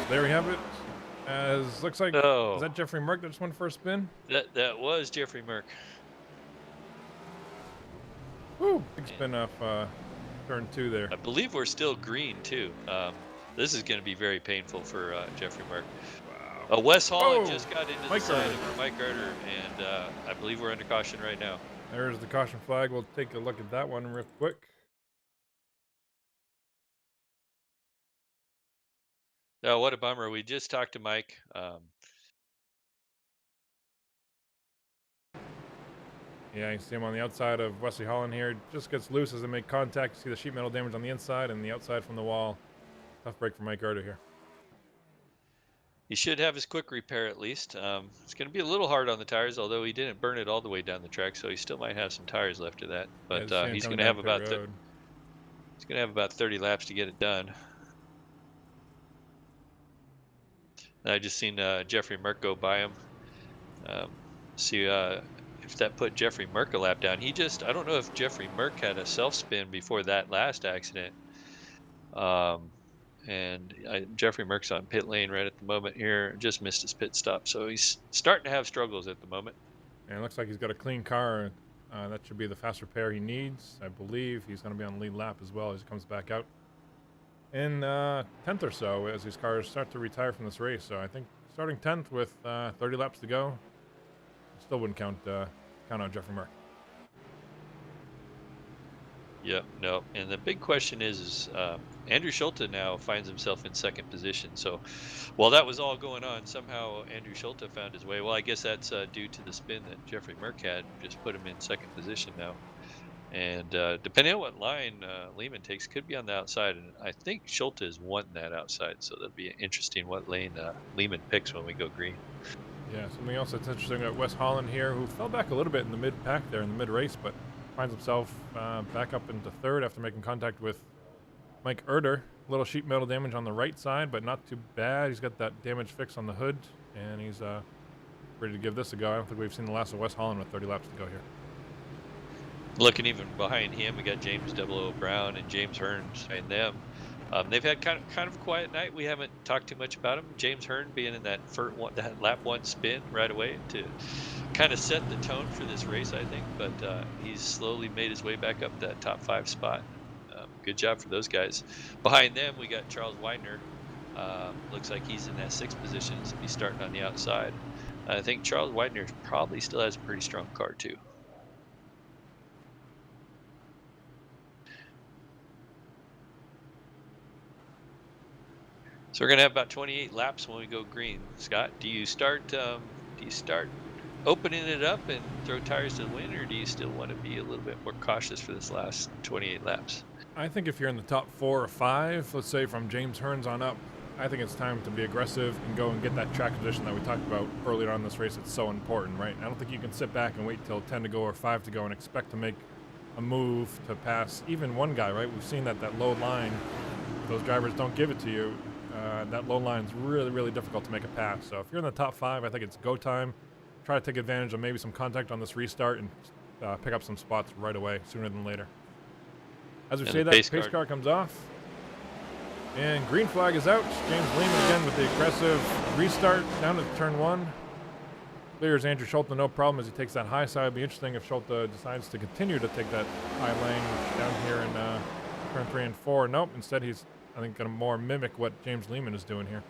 There we have it. As looks like, Oh, is that Jeffrey Merck that just went for a spin? that was Jeffrey Merck. Woo! Big spin off turn 2 there. I believe we're still green too. This is going to be very painful for Jeffrey Merck. Wow. Wes Holland Whoa! just got into Mike the side Garter. of Mike Garter, and I believe we're under caution right now. There's the caution flag. We'll take a look at that one real quick. Oh, what a bummer. We just talked to Mike. Yeah, you see him on the outside of Wesley Holland here. Just gets loose as they make contact. You see the sheet metal damage on the inside and the outside from the wall. Tough break for Mike Garter here. He should have his quick repair at least. It's going to be a little hard on the tires, although he didn't burn it all the way down the track, so he still might have some tires left of that. But Yeah, he's coming going to down have pit about road. he's going to have about 30 laps to get it done. And I just seen Jeffrey Merck go by him. See if that put Jeffrey Merck a lap down. I don't know if Jeffrey Merck had a self spin before that last accident. And Jeffrey Merck's on pit lane right at the moment here. Just missed his pit stop, so he's starting to have struggles at the moment. And it looks like he's got a clean car. That should be the fast repair he needs. I believe he's going to be on the lead lap as well as he comes back out in 10th or so as these cars start to retire from this race. So I think starting 10th with 30 laps to go, still wouldn't count out Jeffrey Merck. Yep, no. And the big question is Andrew Schulte now finds himself in second position. So while that was all going on, somehow Andrew Schulte found his way. Well, I guess that's due to the spin that Jeffrey Merck had, just put him in second position now. And depending on what line Lehman takes, could be on the outside. And I think Schulte is wanting that outside. So that'll be interesting what lane Lehman picks when we go green. Yeah, something else that's interesting about Wes Holland here, who fell back a little bit in the mid-pack there, in the mid-race, but finds himself back up into third after making contact with Mike Erder, little sheet metal damage on the right side, but not too bad. He's got that damage fixed on the hood, and he's ready to give this a go. I don't think we've seen the last of Wes Holland with 30 laps to go here. Looking even behind him, we got James 00 Brown and James Hearns behind them. They've had kind of a quiet night. We haven't talked too much about him. James Hearn being in that lap 1 spin right away to kind of set the tone for this race, I think. But he's slowly made his way back up that top 5 spot. Good job for those guys. Behind them, we got Charles Widener. Looks like he's in that 6th position. So he's starting on the outside. I think Charles Widener probably still has a pretty strong car too. So we're gonna have about 28 laps when we go green. Scott, do you start opening it up and throw tires to the wind, or do you still want to be a little bit more cautious for this last 28 laps? I think if you're in the top 4 or 5, let's say from James Hearns on up, I think it's time to be aggressive and go and get that track position that we talked about earlier on this race. It's so important, right? I don't think you can sit back and wait till 10 to go or 5 to go and expect to make a move to pass even one guy, right? We've seen that low line, those drivers don't give it to you. That low line is really, really difficult to make a pass. So if you're in the top 5, I think it's go time. Try to take advantage of maybe some contact on this restart and pick up some spots right away, sooner than later. As we say that, pace car comes off. And green flag is out. James Lehman again with the aggressive restart down to turn 1. Clears Andrew Schulte, no problem as he takes that high side. It'll be interesting if Schulte decides to continue to take that high lane down here in turn 3 and 4. Nope, instead he's, I think, going to more mimic what James Lehman is doing here.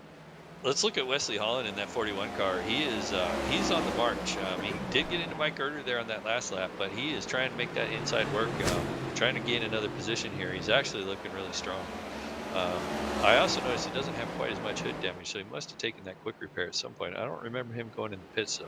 Let's look at Wesley Holland in that 41 car. He is he's on the march. He did get into Mike Erder there on that last lap, but he is trying to make that inside work, trying to gain another position here. He's actually looking really strong. I also noticed he doesn't have quite as much hood damage, so he must have taken that quick repair at some point. I don't remember him going in the pits though.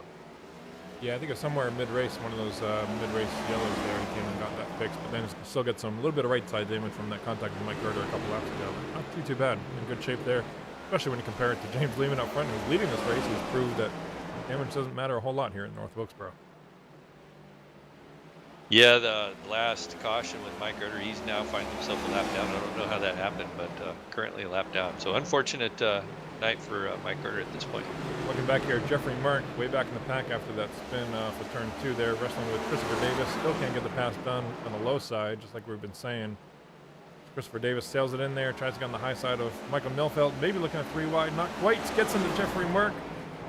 Yeah, I think it was somewhere mid-race, one of those mid-race yellows there. He came and got that fixed, but then still get some little bit of right side damage from that contact with Mike Erder a couple laps ago. Not too bad. In good shape there, especially when you compare it to James Lehman up front, who's leading this race. He's proved that damage doesn't matter a whole lot here in North Wilkesboro. Yeah, the last caution with Mike Erder, he's now finding himself a lap down. I don't know how that happened, but currently a lap down. So unfortunate night for Mike Erder at this point. Looking back here, Jeffrey Mark way back in the pack after that spin for turn 2 there, wrestling with Christopher Davis. Still can't get the pass done on the low side, just like we've been saying. Christopher Davis sails it in there, tries to get on the high side of Michael Milfeld, maybe looking at 3 wide, not quite, gets into Jeffrey Mark,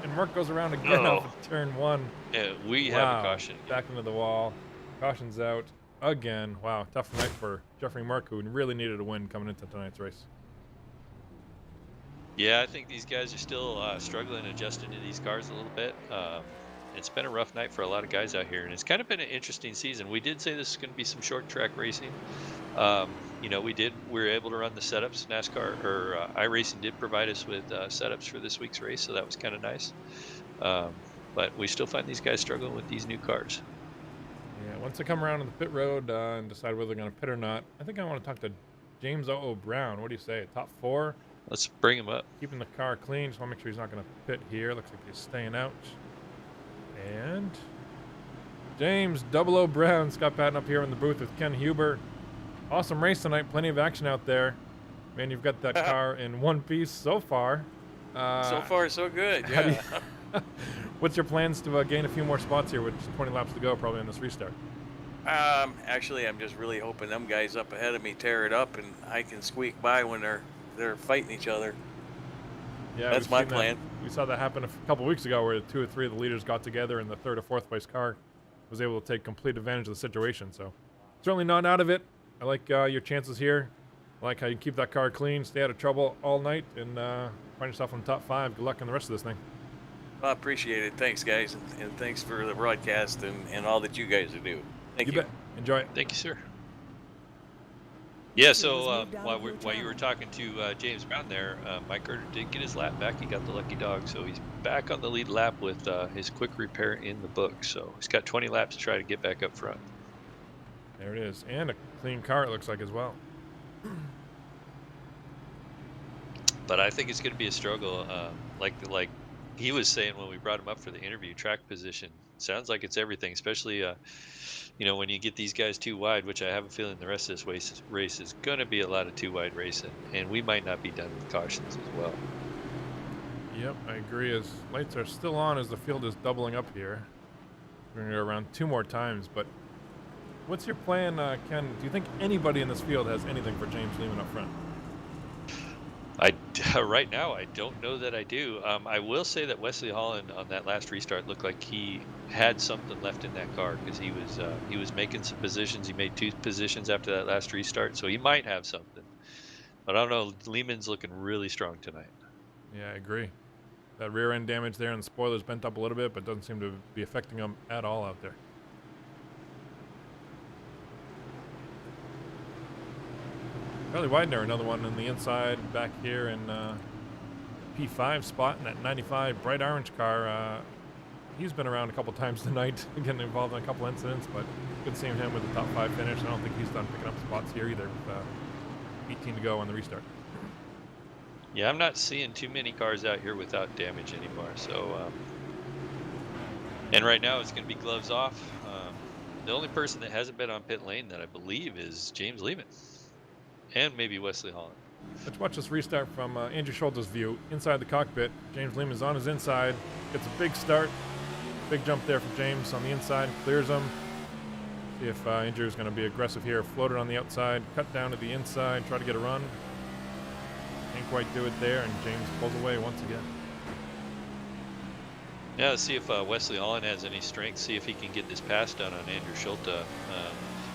and Mark goes around again off of turn 1. Yeah, we have a caution. Back into the wall. Caution's out again. Wow, tough night for Jeffrey Mark, who really needed a win coming into tonight's race. Yeah, I think these guys are still struggling adjusting to these cars a little bit. It's been a rough night for a lot of guys out here, and it's kind of been an interesting season. We did say this is going to be some short track racing. You know, we were able to run the setups. NASCAR or iRacing did provide us with setups for this week's race, so that was kind of nice. But we still find these guys struggling with these new cars. Yeah, once they come around on the pit road and decide whether they're going to pit or not, I think I want to talk to James 00 Brown. What do you say? Top 4? Let's bring him up. Keeping the car clean. Just want to make sure he's not going to pit here. Looks like he's staying out. And James 00 Brown, Scott Patton up here in the booth with Ken Huber. Awesome race tonight. Plenty of action out there. Man, you've got that car in one piece so far. So far, so good. Yeah. What's your plans to gain a few more spots here with just 20 laps to go probably on this restart? Actually, I'm just really hoping them guys up ahead of me tear it up and I can squeak by when they're fighting each other. Yeah, that's my plan. We saw that happen a couple weeks ago where 2 or 3 of the leaders got together and the 3rd or 4th place car was able to take complete advantage of the situation. So certainly not out of it. I like your chances here. I like how you keep that car clean, stay out of trouble all night, and find yourself in the top 5. Good luck in the rest of this thing. I appreciate it. Thanks, guys, and thanks for the broadcast and all that you guys do. Thank you. Bet. Enjoy it. Thank you, sir. Yeah, so while you were talking to James Brown there, Mike Erder did get his lap back. He got the lucky dog, so he's back on the lead lap with his quick repair in the book. So he's got 20 laps to try to get back up front. There it is, and a clean car it looks like as well. But I think it's going to be a struggle. Like he was saying when we brought him up for the interview, track position sounds like it's everything, especially you know, when you get these guys too wide, which I have a feeling the rest of this race is going to be a lot of too wide racing, and we might not be done with cautions as well. Yep, I agree. As lights are still on as the field is doubling up here. We're going to go around 2 more times, but what's your plan, Ken? Do you think anybody in this field has anything for James Lehman up front? Right now, I don't know that I do. I will say that Wesley Holland on that last restart looked like he had something left in that car, because he was making some positions. He made 2 positions after that last restart, so he might have something. But I don't know. Lehman's looking really strong tonight. Yeah, I agree. That rear end damage there and the spoiler's bent up a little bit, but doesn't seem to be affecting him at all out there. Charlie Widener, another one on the inside back here in P5 spot in that 95 bright orange car. He's been around a couple times tonight, getting involved in a couple incidents, but good seeing him with the top 5 finish. I don't think he's done picking up spots here either with 18 to go on the restart. Yeah, I'm not seeing too many cars out here without damage anymore. So, and right now it's going to be gloves off. The only person that hasn't been on pit lane that I believe is James Lehman. And maybe Wesley Holland. Let's watch this restart from Andrew Schulte's view. Inside the cockpit, James Lehman's on his inside. Gets a big start. Big jump there for James on the inside. Clears him. See if Andrew's going to be aggressive here. Floated on the outside. Cut down to the inside. Try to get a run. Can't quite do it there, and James pulls away once again. Yeah, let's see if Wesley Holland has any strength. See if he can get this pass done on Andrew Schulte.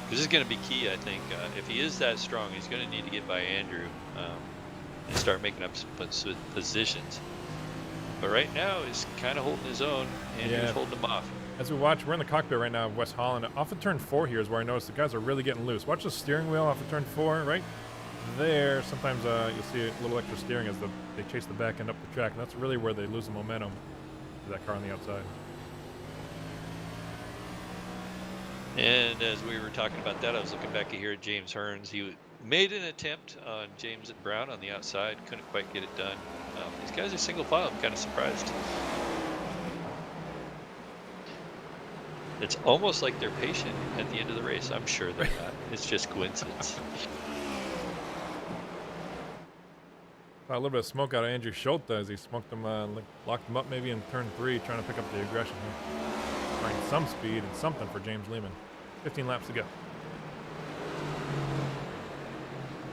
This is going to be key, I think. If he is that strong, he's going to need to get by Andrew and start making up some positions. But right now, he's kind of holding his own. Andrew's holding him off. As we watch, we're in the cockpit right now of West Holland. Off of turn 4 here is where I notice the guys are really getting loose. Watch the steering wheel off of turn 4, right there. Sometimes you'll see a little extra steering as they chase the back end up the track, and that's really where they lose the momentum to that car on the outside. And as we were talking about that, I was looking back here at James Hearns. He made an attempt on James Brown on the outside, couldn't quite get it done. These guys are single file. I'm kind of surprised. It's almost like they're patient at the end of the race. I'm sure they're not. It's just coincidence. A little bit of smoke out of Andrew Schulte as he smoked him, locked him up maybe in turn 3, trying to pick up the aggression here. Find some speed and something for James Lehman. 15 laps to go.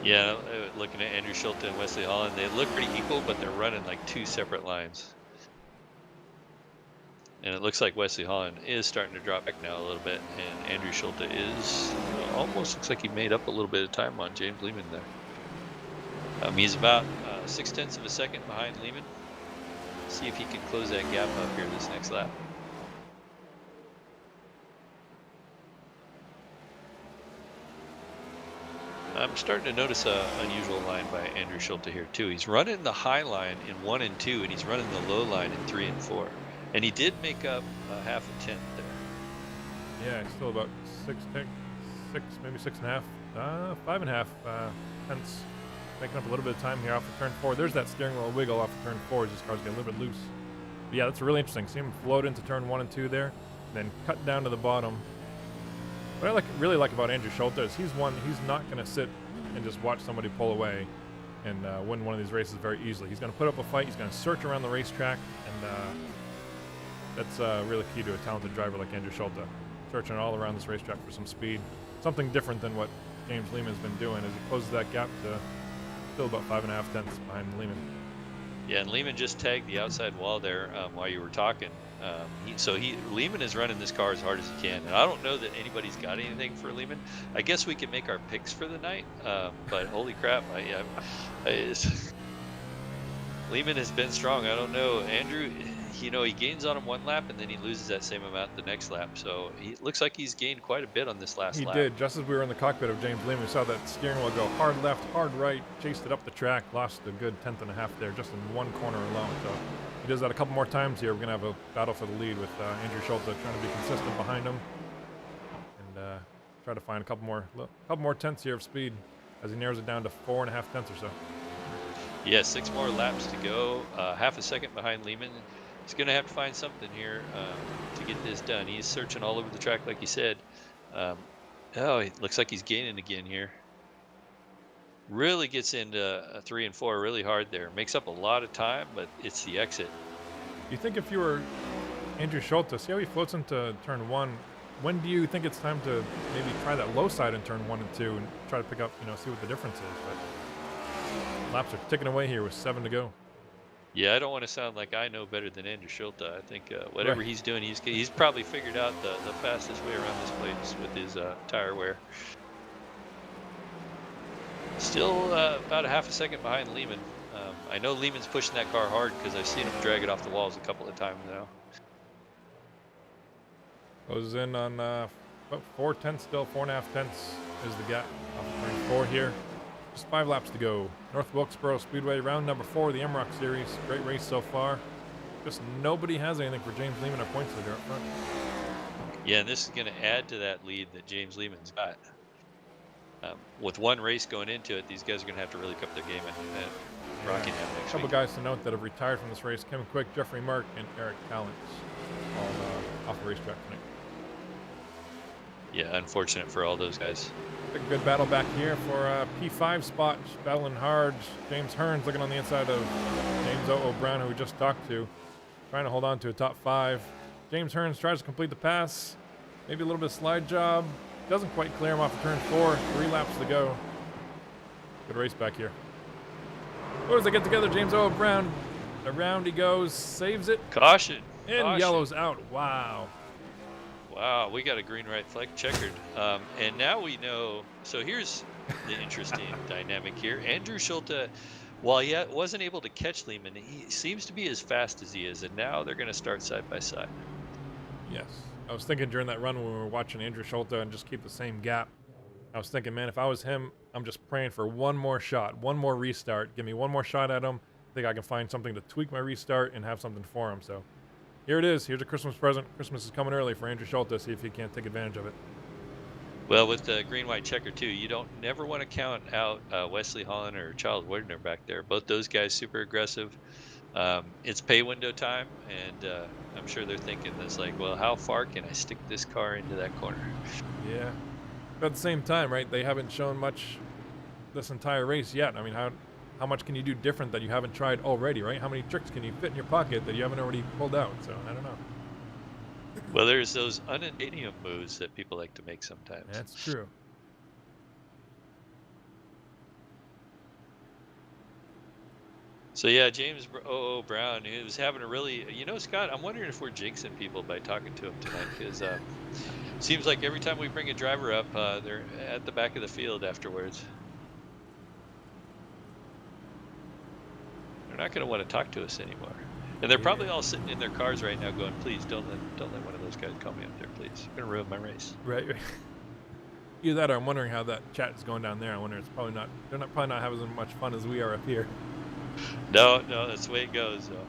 Yeah, looking at Andrew Schulte and Wesley Holland, they look pretty equal, but they're running like 2 separate lines. And it looks like Wesley Holland is starting to drop back now a little bit, and Andrew Schulte is almost looks like he made up a little bit of time on James Lehman there. He's about 0.6 of a second behind Lehman. See if he can close that gap up here this next lap. I'm starting to notice an unusual line by Andrew Schulte here too. He's running the high line in 1 and 2, and he's running the low line in 3 and 4. And he did make up half a tenth there. Yeah, he's still about 6, maybe 6.5, 5.5 tenths. Making up a little bit of time here off of turn 4. There's that steering wheel wiggle off of turn 4 as these cars get a little bit loose. But yeah, that's really interesting. See him float into turn 1 and 2 there, then cut down to the bottom. What I really like about Andrew Schulte is he's not going to sit and just watch somebody pull away and win one of these races very easily. He's going to put up a fight. He's going to search around the racetrack, and that's really key to a talented driver like Andrew Schulte. Searching all around this racetrack for some speed. Something different than what James Lehman's been doing as he closes that gap to still about 5.5 tenths behind Lehman. Yeah, and Lehman just tagged the outside wall there while you were talking. Lehman is running this car as hard as he can, and I don't know that anybody's got anything for Lehman. I guess we can make our picks for the night, but holy crap, Lehman has been strong. I don't know, Andrew. He gains on him 1 lap, and then he loses that same amount the next lap. So it looks like he's gained quite a bit on this last lap. He did. Just as we were in the cockpit of James Lehman, we saw that steering wheel go hard left, hard right, chased it up the track, lost a good 1.5 there just in 1 corner alone. So he does that a couple more times here. We're going to have a battle for the lead with Andrew Schulte trying to be consistent behind him and try to find a couple more tenths here of speed as he narrows it down to 4.5 tenths or so. Yeah, 6 more laps to go. Half a second behind Lehman. He's going to have to find something here to get this done. He's searching all over the track, like you said. Oh, it looks like he's gaining again here. Really gets into a 3 and 4 really hard there. Makes up a lot of time, but it's the exit. You think if you were Andrew Schultz, see how he floats into turn 1, when do you think it's time to maybe try that low side in turn 1 and 2 and try to pick up, see what the difference is? But laps are ticking away here with 7 to go. Yeah, I don't want to sound like I know better than Andrew Schulte. I think whatever he's doing, he's probably figured out the fastest way around this place with his tire wear. Still about a half a second behind Lehman. I know Lehman's pushing that car hard because I've seen him drag it off the walls a couple of times now. Goes in on about 4 tenths still, 4.5 tenths is the gap off of turn 4 here. Just 5 laps to go. North Wilkesboro Speedway, round number 4 of the MROC series. Great race so far. Just nobody has anything for James Lehman at points leader up front. Yeah, and this is going to add to that lead that James Lehman's got. With one race going into it, these guys are going to have to really up their game at Rockingham next week. A couple guys to note that have retired from this race: Kevin Quick, Jeffrey Mark, and Eric Callens, all off the racetrack tonight. Yeah, unfortunate for all those guys. A good battle back here for P5 spot. Battling hard. James Hearns looking on the inside of James O. Brown, who we just talked to, trying to hold on to a top 5. James Hearns tries to complete the pass. Maybe a little bit of slide job. Doesn't quite clear him off of turn 4. 3 laps to go. Good race back here. Oh, as they get together, James O. Brown. Around he goes. Saves it. Caution. And Caution. yellows out. Wow. Wow, we got a green, right flag checkered. And now we know. So here's the interesting dynamic here. Andrew Schulte, while he wasn't able to catch Lehman, he seems to be as fast as he is. And now they're going to start side by side. Yes. I was thinking during that run when we were watching Andrew Schulte and just keep the same gap. I was thinking, man, if I was him, I'm just praying for one more shot, one more restart. Give me one more shot at him. I think I can find something to tweak my restart and have something for him. So here it is. Here's a Christmas present. Christmas is coming early for Andrew Schulte. See if he can't take advantage of it. Well, with the green-white checker, too, you don't never want to count out Wesley Holland or Charles Wardner back there. Both those guys super aggressive. It's pay window time, and I'm sure they're thinking this like, well, how far can I stick this car into that corner? Yeah. But at the same time, right, they haven't shown much this entire race yet. I mean, how much can you do different that you haven't tried already, right? How many tricks can you fit in your pocket that you haven't already pulled out? So, I don't know. Well, there's those unadenium moves that people like to make sometimes. That's true. So yeah, James O. Brown, he was having a really, Scott, I'm wondering if we're jinxing people by talking to him tonight, because seems like every time we bring a driver up, they're at the back of the field afterwards. They're not going to want to talk to us anymore, and they're probably all sitting in their cars right now, going, "Please don't let one of those guys call me up there, please. You're going to ruin my race." Right. Either that, or I'm wondering how that chat is going down there. I wonder, they're probably not having as much fun as we are up here. No, that's the way it goes. Though.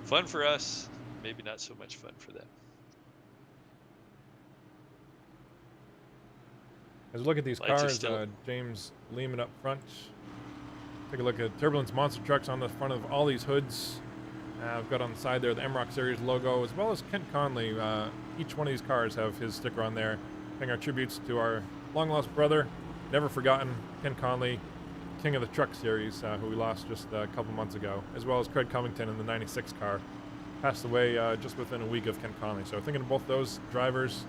Fun for us, maybe not so much fun for them. As we look at these Lights are cars, still- James Lehman up front. Take a look at Turbulence monster trucks on the front of all these hoods. I've got on the side there the MROC Series logo, as well as Kent Conley. Each one of these cars have his sticker on there, paying our tributes to our long-lost brother, never forgotten, Ken Conley, King of the Truck Series, who we lost just a couple months ago, as well as Craig Covington in the 96 car. Passed away just within a week of Ken Conley. So thinking of both those drivers,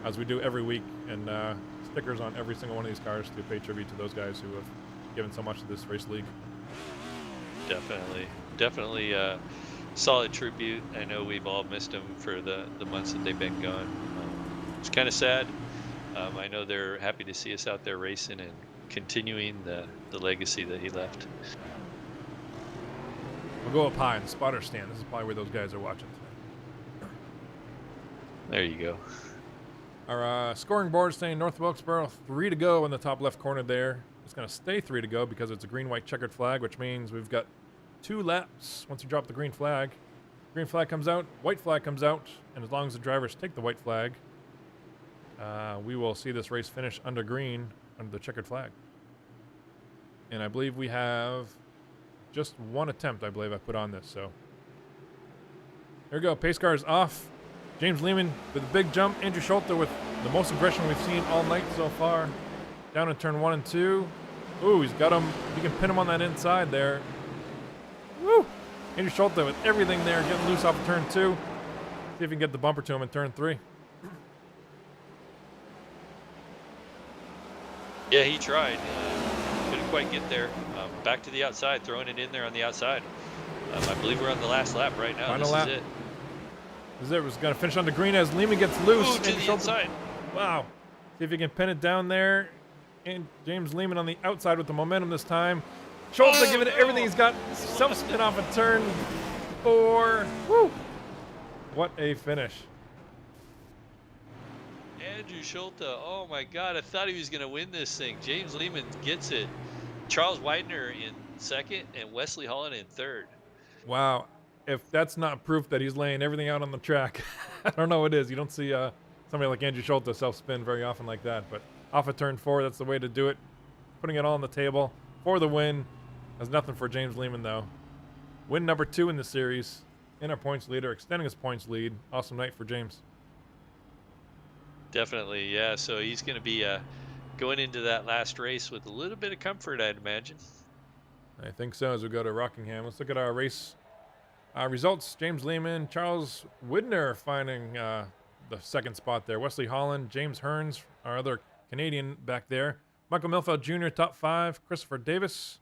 as we do every week, and stickers on every single one of these cars to pay tribute to those guys who have given so much to this race league. Definitely solid tribute. I know we've all missed them for the months that they've been gone. It's kind of sad. I know they're happy to see us out there racing and continuing the legacy that he left. We'll go up high in the spotter stand. This is probably where those guys are watching today. There you go. Our scoring board saying North Wilkesboro, 3 to go in the top left corner there. It's going to stay 3 to go because it's a green-white checkered flag, which means we've got 2 laps once you drop the green flag. Green flag comes out, white flag comes out, and as long as the drivers take the white flag, we will see this race finish under green, under the checkered flag. And I believe we have just one attempt, I believe I put on this, so. Here we go, pace car is off. James Lehman with a big jump. Andrew Schulte with the most aggression we've seen all night so far. Down in turn 1 and 2. Ooh, he's got him. You can pin him on that inside there. Woo! Andrew Schulte with everything there, getting loose off of turn 2. See if he can get the bumper to him in turn 3. Yeah, he tried. Couldn't quite get there. Back to the outside, throwing it in there on the outside. I believe we're on the last lap right now. Final this lap. is it. This is it. We're going to finish on the green as Lehman gets loose. Ooh, to Andrew the Schulte- inside. Wow. See if he can pin it down there. And James Lehman on the outside with the momentum this time. Schulte giving it everything he's got. Self-spin off of turn 4. Woo! What a finish. Andrew Schulte. Oh my God! I thought he was going to win this thing. James Lehman gets it. Charles Widener in second and Wesley Holland in third. Wow. If that's not proof that he's laying everything out on the track, I don't know what is. You don't see somebody like Andrew Schulte self-spin very often like that. But off of turn 4, that's the way to do it. Putting it all on the table for the win. That's nothing for James Lehman, though. Win number 2 in the series. In our points leader, extending his points lead. Awesome night for James. Definitely, yeah. So he's going to be going into that last race with a little bit of comfort, I'd imagine. I think so. As we go to Rockingham, let's look at our race results. James Lehman, Charles Widner finding the second spot there. Wesley Holland, James Hearns, our other Canadian back there. Michael Milfeld Jr., top 5. Christopher Davis.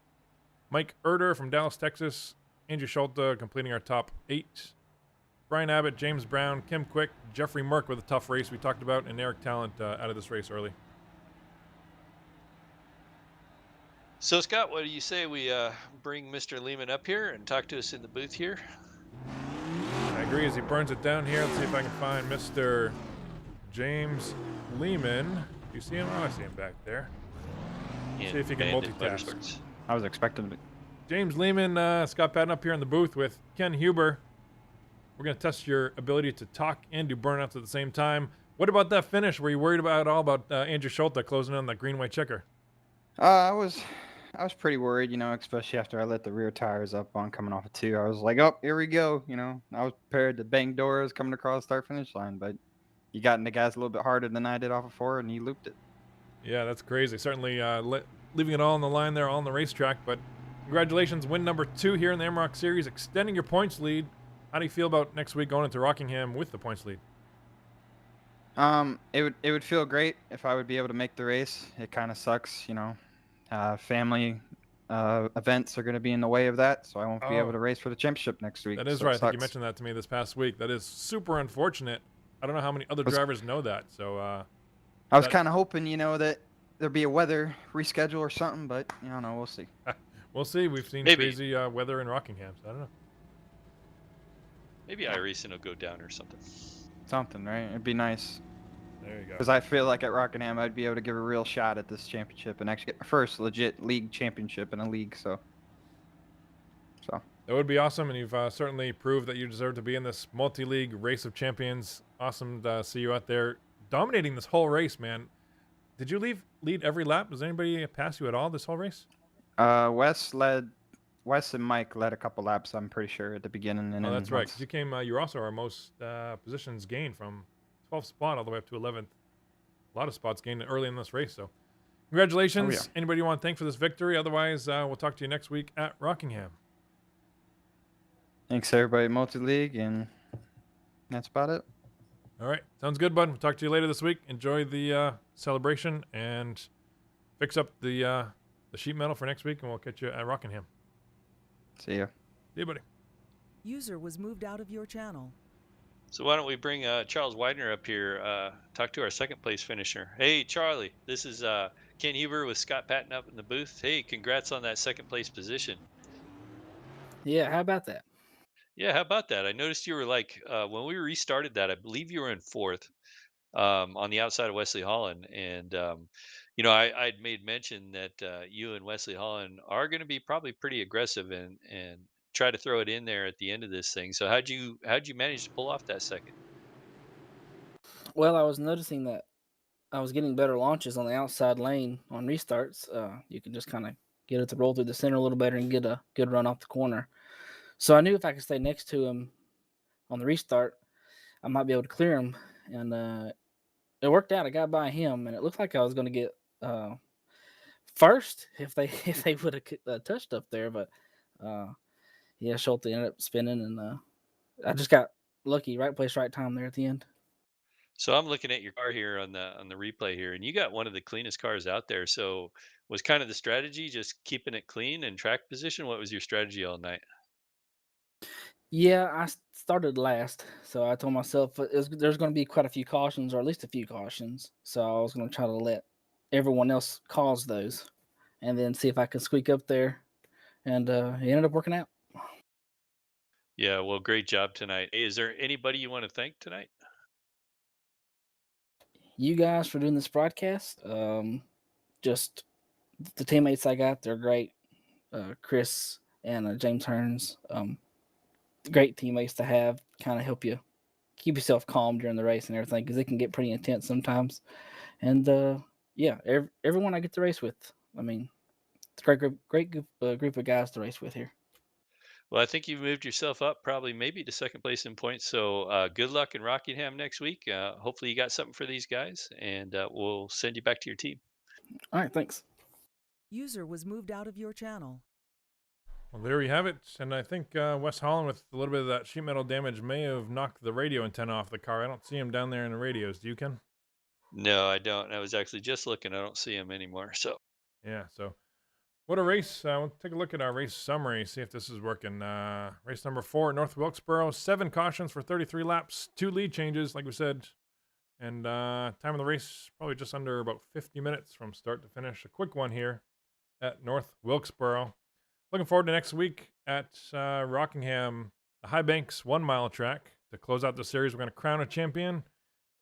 Mike Erder from Dallas, Texas. Andrew Schulte completing our top 8. Brian Abbott, James Brown, Kim Quick, Jeffrey Merck with a tough race we talked about, and Eric Talent out of this race early. So, Scott, what do you say we bring Mr. Lehman up here and talk to us in the booth here? I agree. As he burns it down here, let's see if I can find Mr. James Lehman. Do you see him? Oh, I see him back there. See if he can Bandit multitask. Motorsports. I was expecting to. James Lehman, Scott Patton up here in the booth with Ken Huber. We're going to test your ability to talk and do burnouts at the same time. What about that finish? Were you worried about Andrew Schulte closing on that green-white checker? I was pretty worried, especially after I let the rear tires up on coming off of 2. I was like, oh, here we go. I was prepared to bang doors coming across the start-finish line, but he got in the gas a little bit harder than I did off of 4, and he looped it. Yeah, that's crazy. Certainly leaving it all on the line there, all on the racetrack. But congratulations, win number 2 here in the MROC Series, extending your points lead. How do you feel about next week going into Rockingham with the points lead? It would feel great if I would be able to make the race. It kind of sucks, family events are going to be in the way of that, so I won't be able to race for the championship next week. That is so right. it I think you sucks. mentioned that to me this past week. That is super unfortunate. I don't know how many other drivers know that. So I was kind of hoping, that there'd be a weather reschedule or something, but we'll see. We'll see. We've seen Maybe. crazy weather in Rockingham, so I don't know. Maybe iRacing will go down or something. Something, right? It'd be nice. There you go. Because I feel like at Rockingham, I'd be able to give a real shot at this championship and actually get my first legit league championship in a league. So That would be awesome, and you've certainly proved that you deserve to be in this multi-league race of champions. Awesome to see you out there dominating this whole race, man. Did you lead every lap? Does anybody pass you at all this whole race? Wes and Mike led a couple laps, I'm pretty sure, at the beginning. And Oh, then that's right. once- 'Cause you came. You were also our most positions gained from 12th spot all the way up to 11th. A lot of spots gained early in this race. So, congratulations. Oh, yeah. Anybody you want to thank for this victory? Otherwise, we'll talk to you next week at Rockingham. Thanks, everybody at Multi-League, and that's about it. All right. Sounds good, bud. We'll talk to you later this week. Enjoy the celebration and fix up the sheet metal for next week, and we'll catch you at Rockingham. See ya. See you, buddy. User was moved out of your channel. So why don't we bring Charles Widener up here, talk to our second place finisher. Hey, Charlie, this is Ken Huber with Scott Patton up in the booth. Hey, congrats on that second place position. Yeah, how about that? Yeah, how about that? I noticed you were like, when we restarted that, I believe you were in 4th on the outside of Wesley Holland. And, I'd made mention that you and Wesley Holland are going to be probably pretty aggressive and try to throw it in there at the end of this thing. So how'd you manage to pull off that second? Well, I was noticing that I was getting better launches on the outside lane on restarts. You can just kind of get it to roll through the center a little better and get a good run off the corner. So I knew if I could stay next to him on the restart, I might be able to clear him, and it worked out. I got by him, and it looked like I was going to get first if they if they would have touched up there, but yeah, Schulte ended up spinning, and I just got lucky, right place, right time there at the end. So I'm looking at your car here on the replay here, and you got one of the cleanest cars out there. So was kind of the strategy just keeping it clean and track position? What was your strategy all night? Yeah, started last, so I told myself there's going to be quite a few cautions, or at least a few cautions. So I was going to try to let everyone else cause those, and then see if I could squeak up there. And it ended up working out. Yeah, well, great job tonight. Hey, is there anybody you want to thank tonight? You guys for doing this broadcast. Just the teammates I got, they're great. Chris and James Hearns, great teammates to have. Kind of help you keep yourself calm during the race and everything, because it can get pretty intense sometimes. And yeah, everyone I get to race with. I mean, it's a great group of guys to race with here. Well, I think you've moved yourself up probably maybe to second place in points. So good luck in Rockingham next week. Hopefully you got something for these guys, and we'll send you back to your team. All right, thanks. User was moved out of your channel. Well, there we have it. And I think Wes Holland, with a little bit of that sheet metal damage, may have knocked the radio antenna off the car. I don't see him down there in the radios. Do you, Ken? No, I don't. I was actually just looking. I don't see him anymore. So Yeah, so what a race. We'll take a look at our race summary, see if this is working. Race number 4 at North Wilkesboro. 7 cautions for 33 laps. 2 lead changes, like we said. And time of the race, probably just under about 50 minutes from start to finish. A quick one here at North Wilkesboro. Looking forward to next week at Rockingham, the High Banks 1 mile track. To close out the series, we're going to crown a champion.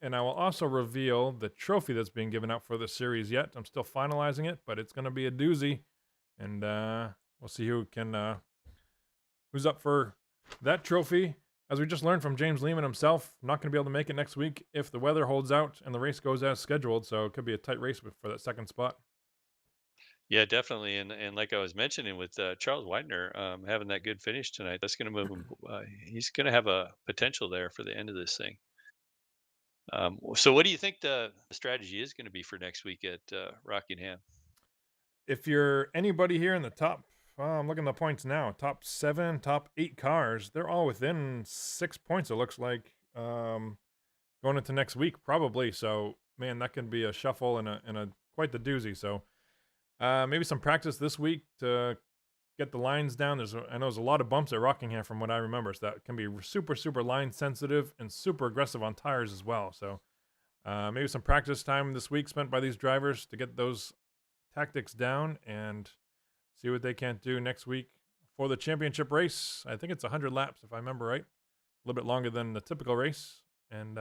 And I will also reveal the trophy that's being given out for the series yet. I'm still finalizing it, but it's going to be a doozy. And we'll see who's up for that trophy. As we just learned from James Lehman himself, not going to be able to make it next week if the weather holds out and the race goes as scheduled. So it could be a tight race for that second spot. yeah, definitely. And like I was mentioning with Charles Widener having that good finish tonight, that's going to move him. He's going to have a potential there for the end of this thing. So what do you think the strategy is going to be for next week at Rockingham? If you're anybody here in the top, I'm looking at the points now, top 7, top 8 cars, they're all within 6 points, it looks like, going into next week, probably. So, man, that can be a shuffle and a quite the doozy. So, maybe some practice this week to get the lines down. I know there's a lot of bumps at Rockingham from what I remember, so that can be super, super line sensitive and super aggressive on tires as well. So, maybe some practice time this week spent by these drivers to get those tactics down and see what they can't do next week for the championship race. I think it's 100 laps, if I remember right. A little bit longer than the typical race. And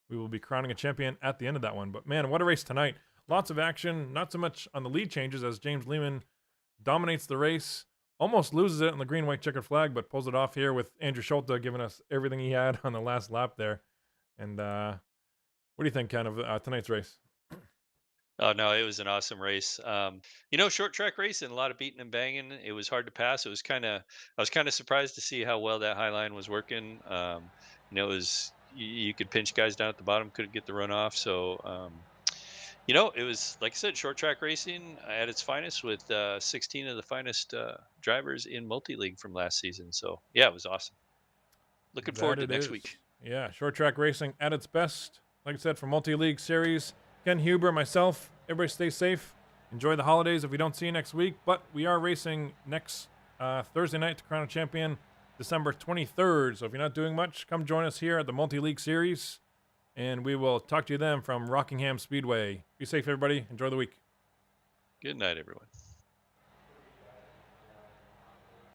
we will be crowning a champion at the end of that one. But, man, what a race tonight. Lots of action. Not so much on the lead changes as James Lehman dominates the race. Almost loses it on the green, white, checkered flag, but pulls it off here with Andrew Schulte giving us everything he had on the last lap there. And what do you think, Ken, of tonight's race? Oh no, it was an awesome race. Short track race and a lot of beating and banging. It was hard to pass. I was kind of surprised to see how well that high line was working. It was you could pinch guys down at the bottom, couldn't get the run off. So, it was like I said, short track racing at its finest with 16 of the finest drivers in multi league from last season. So yeah, it was awesome. Looking forward to next week. Yeah, short track racing at its best. Like I said, for multi league series. Ken Huber, myself, everybody stay safe. Enjoy the holidays if we don't see you next week. But we are racing next Thursday night to crown a champion, December 23rd. So if you're not doing much, come join us here at the Multi-League Series. And we will talk to you then from Rockingham Speedway. Be safe, everybody. Enjoy the week. Good night, everyone.